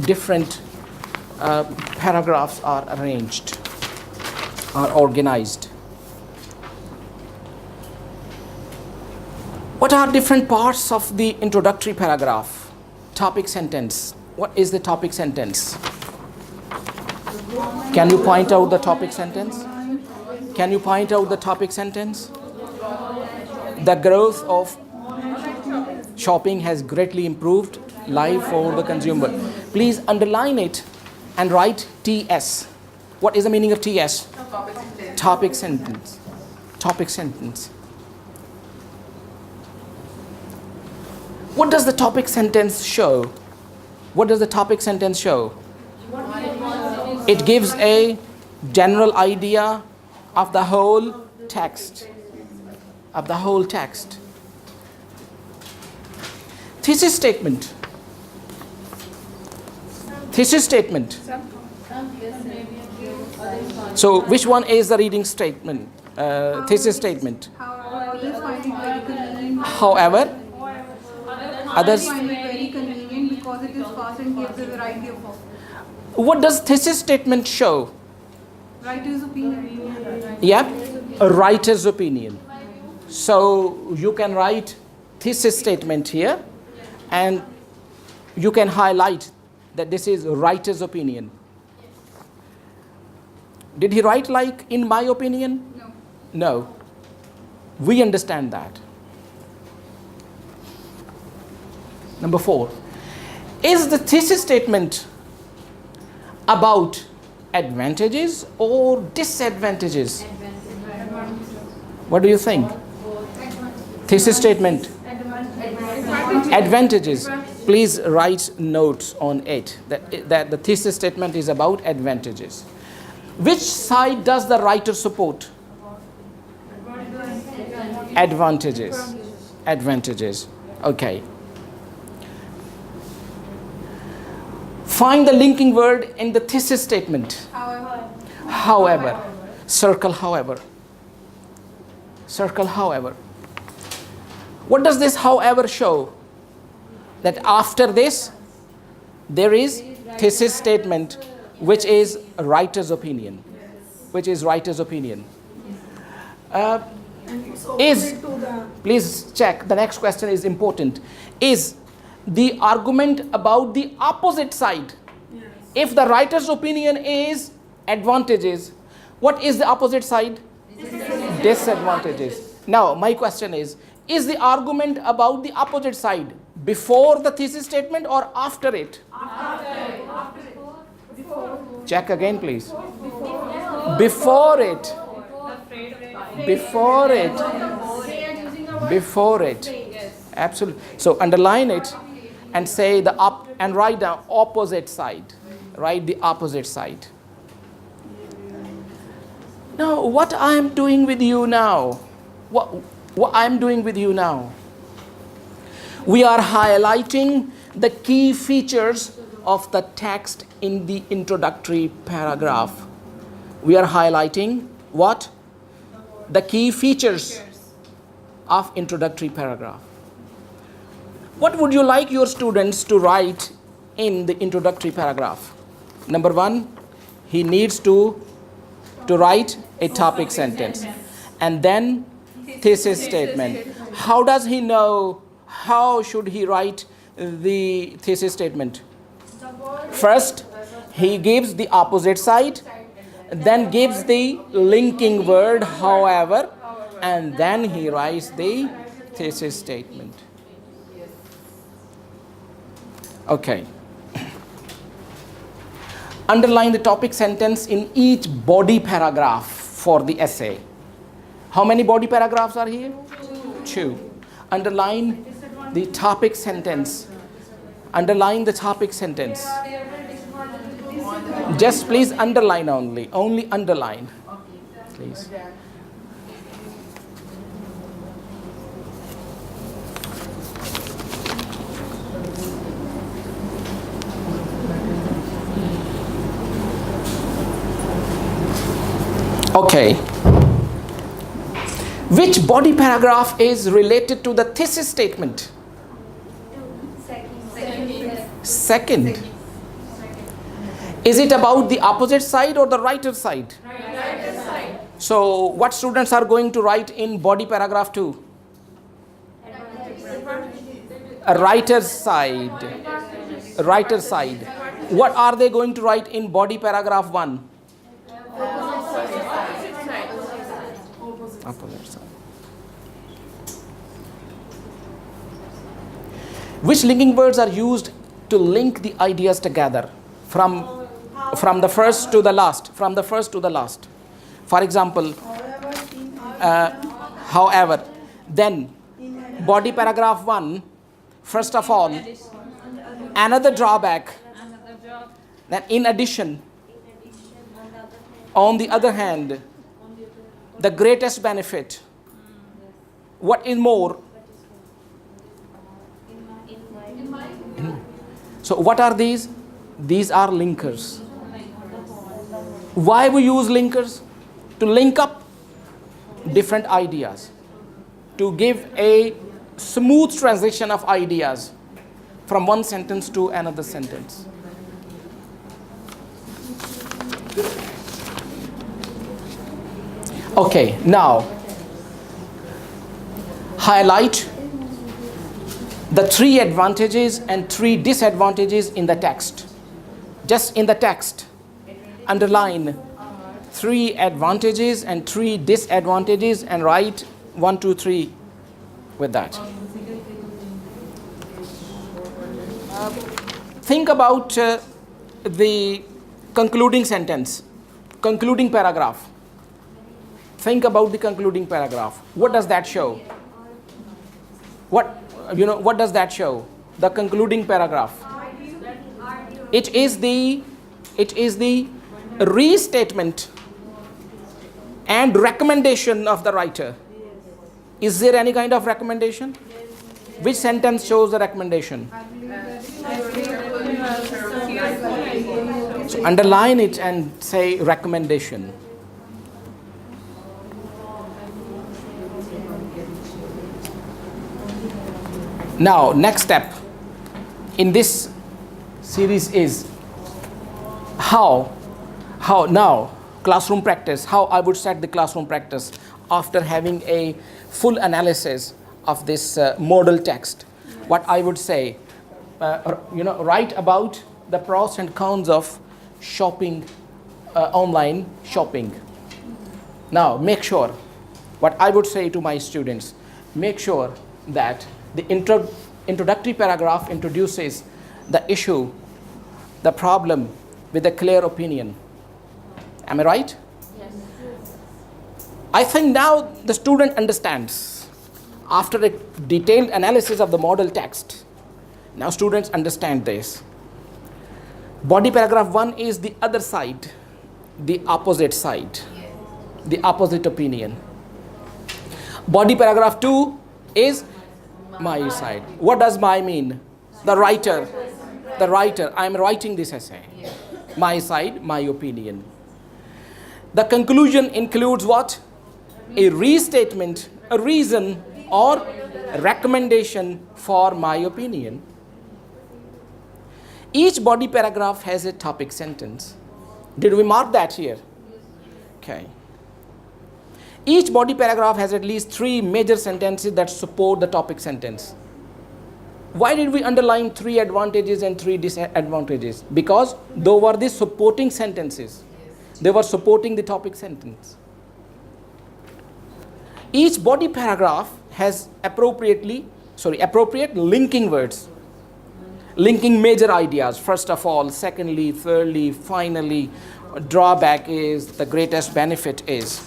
Speaker 1: different paragraphs are arranged, are organized. What are different parts of the introductory paragraph? Topic sentence. What is the topic sentence? Can you point out the topic sentence? Can you point out the topic sentence? The growth of shopping has greatly improved life for the consumer. Please underline it and write TS. What is the meaning of TS? Topic sentence. Topic sentence. What does the topic sentence show? What does the topic sentence show? It gives a general idea of the whole text. Of the whole text. Thesis statement. Thesis statement. So which one is the reading statement? Thesis statement.
Speaker 4: Others find it very convenient.
Speaker 1: However, others.
Speaker 4: Find it very convenient because it is fast and gives a variety of options.
Speaker 1: What does thesis statement show?
Speaker 4: Writer's opinion.
Speaker 1: Yep, a writer's opinion. So you can write thesis statement here, and you can highlight that this is writer's opinion. Did he write like in my opinion?
Speaker 4: No.
Speaker 1: No. We understand that. Number 4. Is the thesis statement about advantages or disadvantages? What do you think? Thesis statement. Advantages. Please write notes on it that the thesis statement is about advantages. Which side does the writer support? Advantages. Advantages. Okay. Find the linking word in the thesis statement. However. Circle however. Circle however. What does this however show? That after this, there is thesis statement, which is a writer's opinion. Which is writer's opinion. Please check, the next question is important. Is the argument about the opposite side? Yes. If the writer's opinion is advantages, what is the opposite side? Disadvantages. Now, my question is the argument about the opposite side before the thesis statement or after it? After it. Check again, please. Before it. Before it. Before it. Absolutely. So underline it and say and write down opposite side. Write the opposite side. Now, what I am doing with you now? What I am doing with you now? We are highlighting the key features of the text in the introductory paragraph. We are highlighting what? The key features of introductory paragraph. What would you like your students to write in the introductory paragraph? Number 1, he needs to write a topic sentence and then thesis statement. How does he know? How should he write the thesis statement? First, he gives the opposite side, then gives the linking word, however, and then he writes the thesis statement. Okay. Underline the topic sentence in each body paragraph for the essay. How many body paragraphs are here? 2. Underline the topic sentence. Underline the topic sentence. Just please underline only. Only underline. Please. Okay. Which body paragraph is related to the thesis statement? Second. Is it about the opposite side or the writer's side?
Speaker 2: Writer's side.
Speaker 1: So what students are going to write in body paragraph 2? A writer's side. Writer's side. What are they going to write in body paragraph 1? Opposite side. Which linking words are used to link the ideas together from the first to the last? From the first to the last. For example, however, then body paragraph 1, first of all, another drawback, then in addition, on the other hand, the greatest benefit. What is more? So what are these? These are linkers. Why we use linkers? To link up different ideas, to give a smooth transition of ideas from one sentence to another sentence. Okay, now highlight the 3 advantages and 3 disadvantages in the text. Just in the text, underline 3 advantages and 3 disadvantages and write 1, 2, 3 with that. Think about the concluding sentence, concluding paragraph. Think about the concluding paragraph. What does that show? What does that show? The concluding paragraph. It is the restatement and recommendation of the writer. Is there any kind of recommendation? Which sentence shows the recommendation? So underline it and say recommendation. Now, next step in this series is how now classroom practice, how I would set the classroom practice after having a full analysis of this model text. What I would say, write about the pros and cons of shopping, online shopping. Now, make sure, what I would say to my students, make sure that the introductory paragraph introduces the issue, the problem with a clear opinion. Am I right?
Speaker 3: Yes.
Speaker 1: I think now the student understands. After a detailed analysis of the model text, now students understand this. Body paragraph 1 is the other side, the opposite side, the opposite opinion. Body paragraph 2 is my side. What does my mean? The writer. I am writing this essay. My side, my opinion. The conclusion includes what? A restatement, a reason, or recommendation for my opinion. Each body paragraph has a topic sentence. Did we mark that here? Okay. Each body paragraph has at least 3 major sentences that support the topic sentence. Why did we underline 3 advantages and 3 disadvantages? Because those were the supporting sentences. They were supporting the topic sentence. Each body paragraph has appropriate linking words, linking major ideas. First of all, secondly, thirdly, finally, drawback is, the greatest benefit is.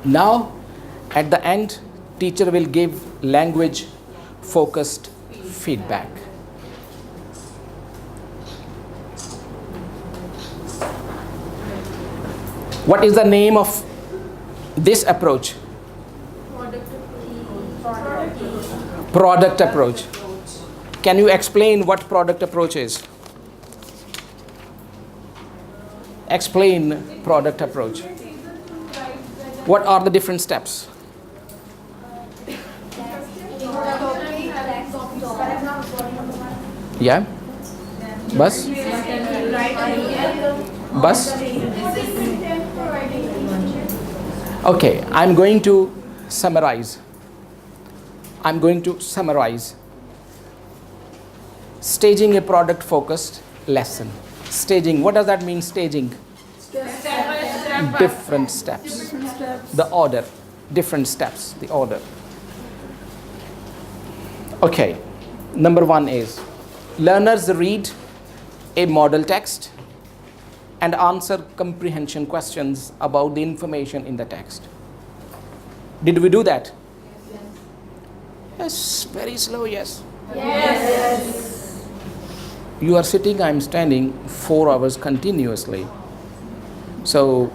Speaker 1: Now, at the end, teacher will give language-focused feedback. What is the name of this approach? Product approach. Can you explain what product approach is? explain product approach. What are the different steps? Yeah? Bus? Bus? Okay, I'm going to summarize. Staging a product focused lesson. Staging, what does that mean, staging? Different steps. The order. Different steps, the order. Okay, number 1 is learners read a model text and answer comprehension questions about the information in the text. Did we do that? Yes, very slow, yes.
Speaker 2: Yes.
Speaker 1: You are sitting, I am standing 4 hours continuously. So,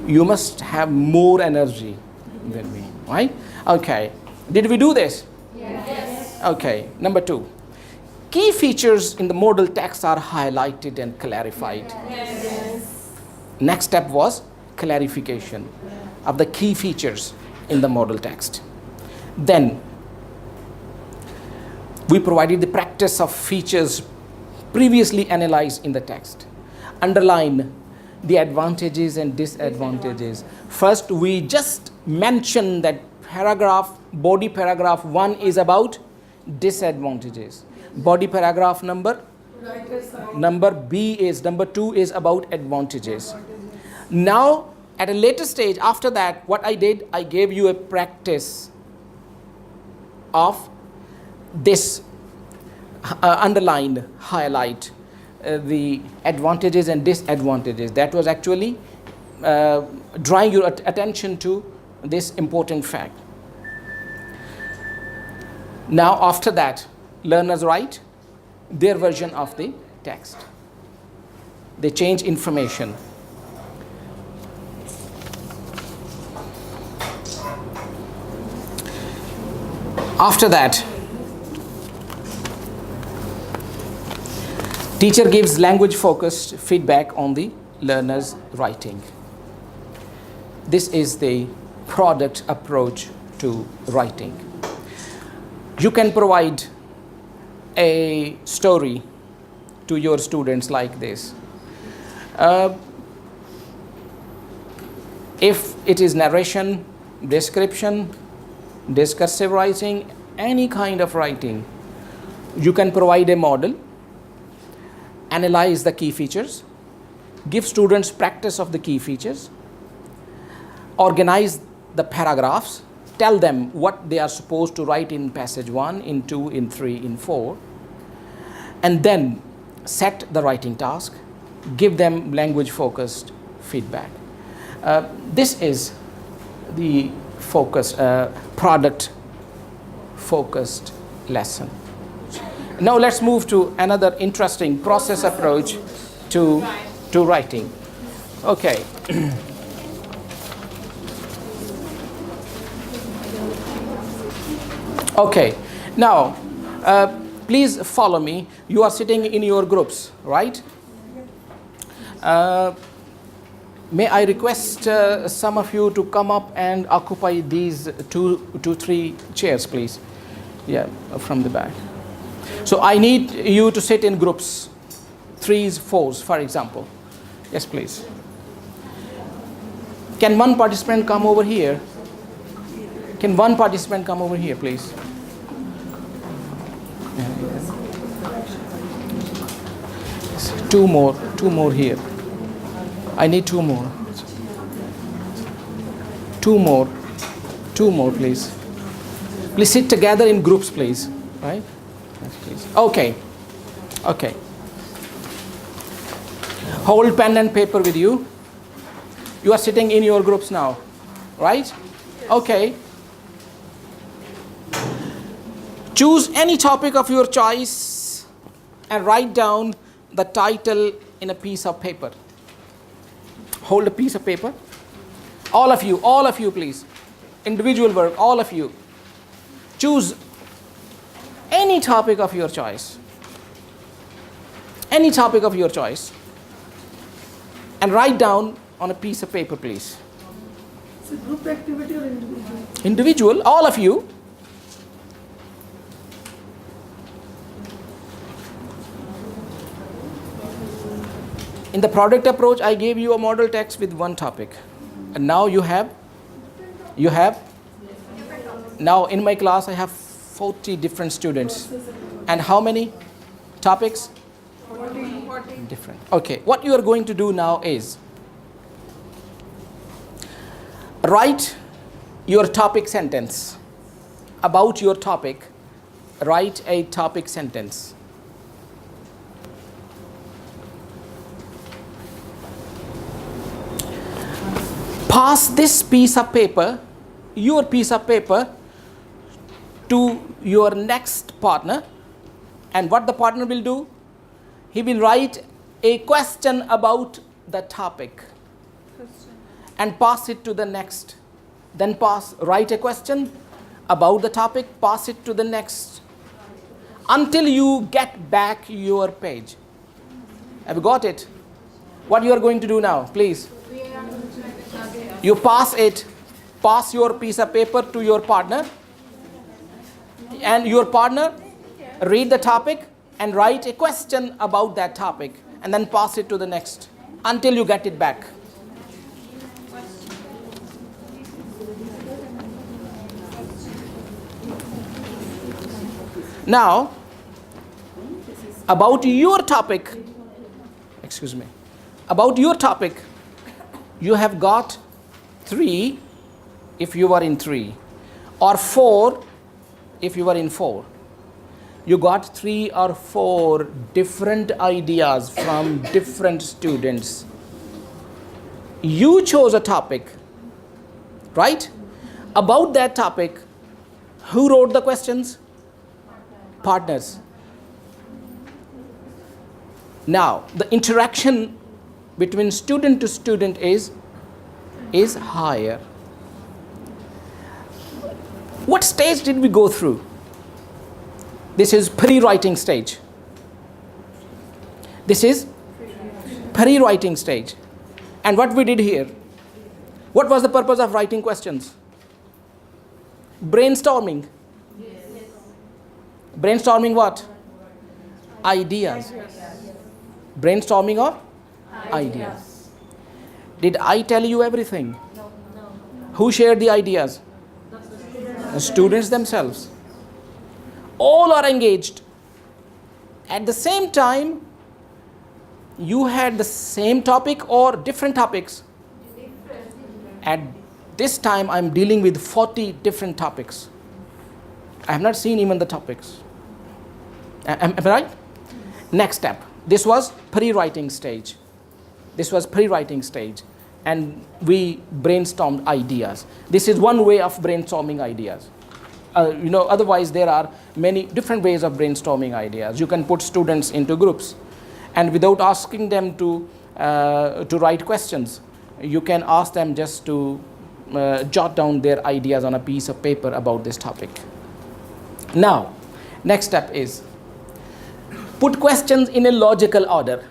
Speaker 1: you must have more energy than me, right? Okay. Did we do this?
Speaker 2: Yes.
Speaker 1: Okay. Number 2. Key features in the model text are highlighted and clarified.
Speaker 2: Yes.
Speaker 1: Next step was clarification of the key features in the model text. Then, we provided the practice of features previously analyzed in the text. Underline the advantages and disadvantages. First, we just mentioned that body paragraph 1 is about disadvantages. Body paragraph number number 2 is about advantages. Now, at a later stage, after that, what I did, I gave you a practice of this underlined, highlight the advantages and disadvantages. That was actually drawing your attention to this important fact. Now, after that, learners write their version of the text. They change information. After that, teacher gives language-focused feedback on the learner's writing. This is the product approach to writing. You can provide a story to your students like this. If it is narration, description, discursive writing, any kind of writing, you can provide a model, analyze the key features, give students practice of the key features, organize the paragraphs, tell them what they are supposed to write in passage 1, in 2, in 3, in 4, and then set the writing task, give them language-focused feedback. This is the product-focused lesson. Now let's move to another interesting process approach to writing. Okay. Okay. Now, please follow me. You are sitting in your groups, right? May I request some of you to come up and occupy these two, 3 chairs, please? Yeah, from the back. So I need you to sit in groups, 3s, 4s, for example. Yes, please. Can one participant come over here? Can one participant come over here, please? Two more here. I need 2 more. 2 more, please. Please sit together in groups, please. Right? Yes, please. Okay. Hold pen and paper with you. You are sitting in your groups now, right? Okay. Choose any topic of your choice and write down the title in a piece of paper. Hold a piece of paper. All of you, please. Individual work, all of you. Choose any topic of your choice. Any topic of your choice. and write down on a piece of paper, please.
Speaker 6: It's a group activity or individual?
Speaker 1: Individual, all of you. In the product approach, I gave you a model text with one topic. And now you have, now in my class I have 40 different students. And how many topics?
Speaker 6: 40.
Speaker 1: Different. Okay, what you are going to do now is write your topic sentence. About your topic, write a topic sentence. Pass this piece of paper, your piece of paper, to your next partner, and what the partner will do? He will write a question about the topic and pass it to the next. Then write a question about the topic, pass it to the next, until you get back your page. Have you got it? What you are going to do now, please? You pass your piece of paper to your partner, and your partner read the topic and write a question about that topic, and then pass it to the next until you get it back. Now, about your topic, you have got 3 if you are in 3, or 4 if you are in 4. You got 3 or 4 different ideas from different students. You chose a topic, right? About that topic, who wrote the questions? Partners. Now, the interaction between student to student is higher. What stage did we go through? This is pre-writing stage. And what we did here? What was the purpose of writing questions? Brainstorming. Brainstorming what? Ideas. Brainstorming of ideas. Did I tell you everything? No. Who shared the ideas? The students themselves. All are engaged. At the same time, you had the same topic or different topics? At this time, I'm dealing with 40 different topics. I have not seen even the topics. Am I right? Next step. This was pre-writing stage. And we brainstormed ideas. This is one way of brainstorming ideas. Otherwise there are many different ways of brainstorming ideas. You can put students into groups, and without asking them to write questions, you can ask them just to jot down their ideas on a piece of paper about this topic. Now, next step is put questions in a logical order.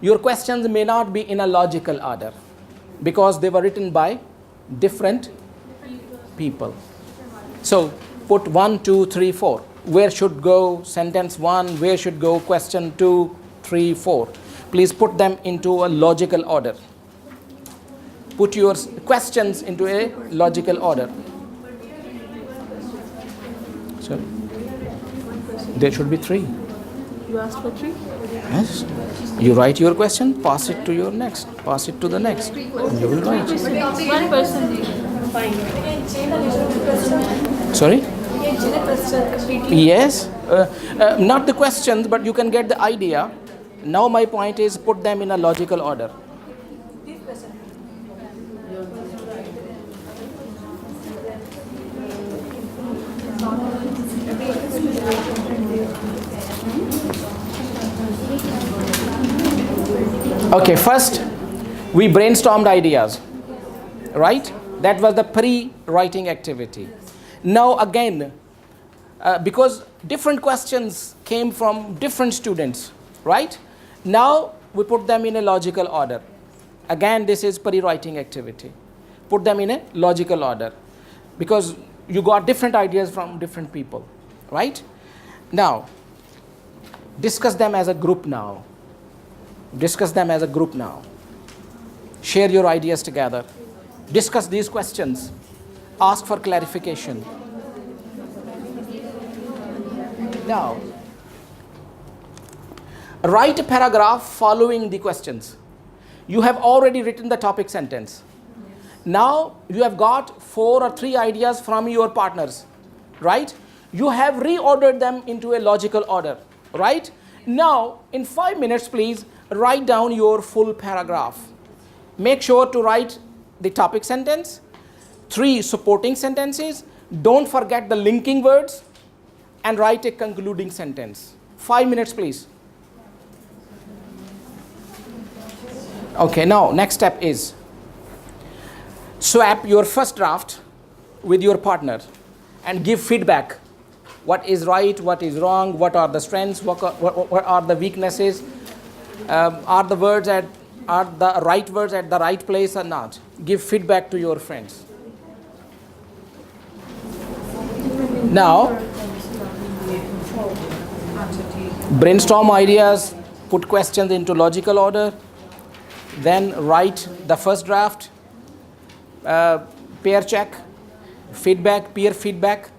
Speaker 1: Your questions may not be in a logical order because they were written by different people. So put 1, 2, 3, 4. Where should go sentence 1? Where should go question 2, 3, 4? Please put them into a logical order. Put your questions into a logical order. So there should be 3.
Speaker 6: You asked for 3?
Speaker 1: Yes. You write your question, pass it to your next, pass it to the next. You will write.
Speaker 6: One person.
Speaker 1: Sorry? Yes. Not the questions, but you can get the idea. Now my point is put them in a logical order. Okay, first we brainstormed ideas, right? That was the pre-writing activity. Now again, because different questions came from different students, right? Now we put them in a logical order. Again, this is pre-writing activity. Put them in a logical order because you got different ideas from different people, right? Now, discuss them as a group now. Discuss them as a group now. Share your ideas together. Discuss these questions. Ask for clarification. Now, write a paragraph following the questions. You have already written the topic sentence. Now you have got 4 or 3 ideas from your partners, right? You have reordered them into a logical order, right? Now, in 5 minutes, please write down your full paragraph. Make sure to write the topic sentence, 3 supporting sentences. Don't forget the linking words, and write a concluding sentence. 5 minutes, please. Okay, now next step is swap your first draft with your partner and give feedback. What is right, what is wrong, what are the strengths, what are the weaknesses, are the right words at the right place or not. Give feedback to your friends. Now, brainstorm ideas, put questions into logical order, then write the first draft, pair check, feedback, peer feedback,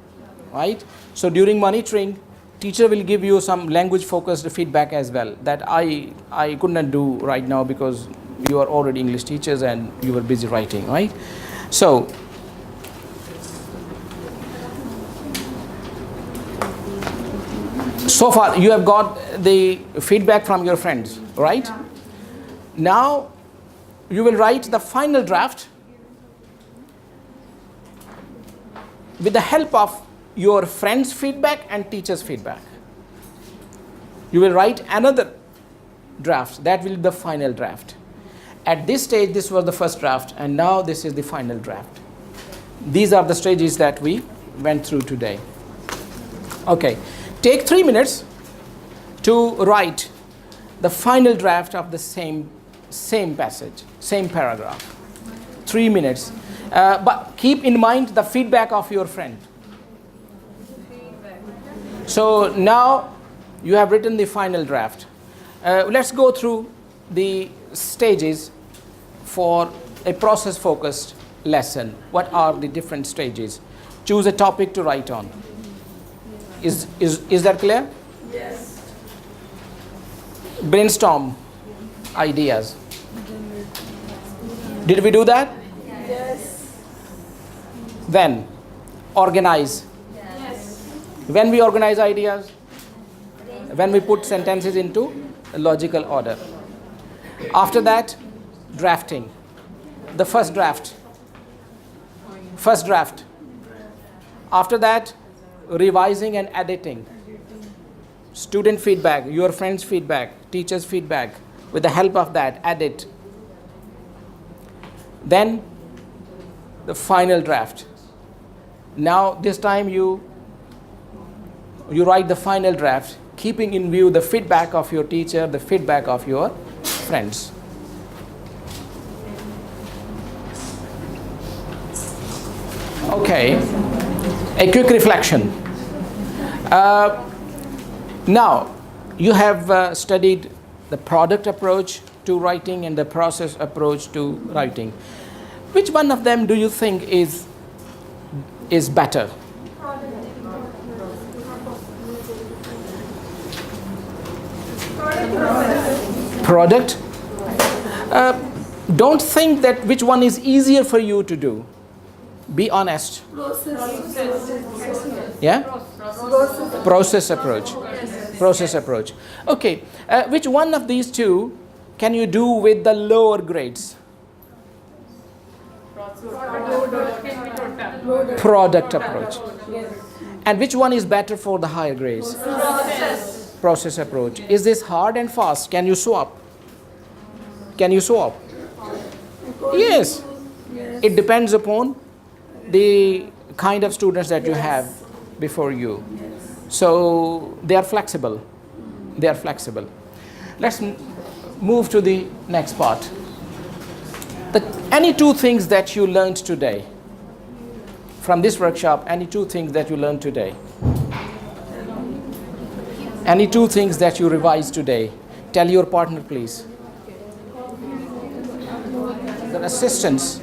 Speaker 1: right? So during monitoring, teacher will give you some language focused feedback as well that I could not do right now because you are already English teachers and you were busy writing, right? So far you have got the feedback from your friends, right? Yeah. Now you will write the final draft with the help of your friends' feedback and teachers' feedback. You will write another draft. That will be the final draft. At this stage, this was the first draft, and now this is the final draft. These are the stages that we went through today. Okay. Take 3 minutes to write the final draft of the same passage, same paragraph. 3 minutes. But keep in mind the feedback of your friend. So now you have written the final draft. Let's go through the stages for a process-focused lesson. What are the different stages? Choose a topic to write on. Is that clear?
Speaker 6: Yes.
Speaker 1: Brainstorm ideas. Did we do that?
Speaker 6: Yes.
Speaker 1: Then organize.
Speaker 2: Yes.
Speaker 1: When we organize ideas, when we put sentences into a logical order. After that, drafting. The first draft. After that, revising and editing. Student feedback, your friends' feedback, teachers' feedback. With the help of that, edit. Then the final draft. Now this time you write the final draft, keeping in view the feedback of your teacher, the feedback of your friends. Okay, a quick reflection. Now, you have studied the product approach to writing and the process approach to writing. Which one of them do you think is better? Product. Don't think that which one is easier for you to do. Be honest. Yeah? Process approach. Process approach. Okay. Which one of these two can you do with the lower grades? Product approach. And which one is better for the higher grades? Process approach. Is this hard and fast? Can you swap? Can you swap? Yes. It depends upon the kind of students that you have before you. So they are flexible. They are flexible. Let's move to the next part. Any two things that you learned today from this workshop, any two things that you learned today, any two things that you revised today, tell your partner please. The assistants,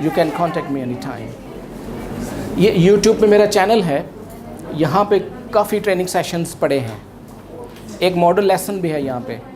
Speaker 1: you can contact me anytime. ये YouTube पे मेरा channel है, यहाँ पे काफ़ी training sessions पड़े हैं, एक मॉडल लेसन भी है यहाँ पे.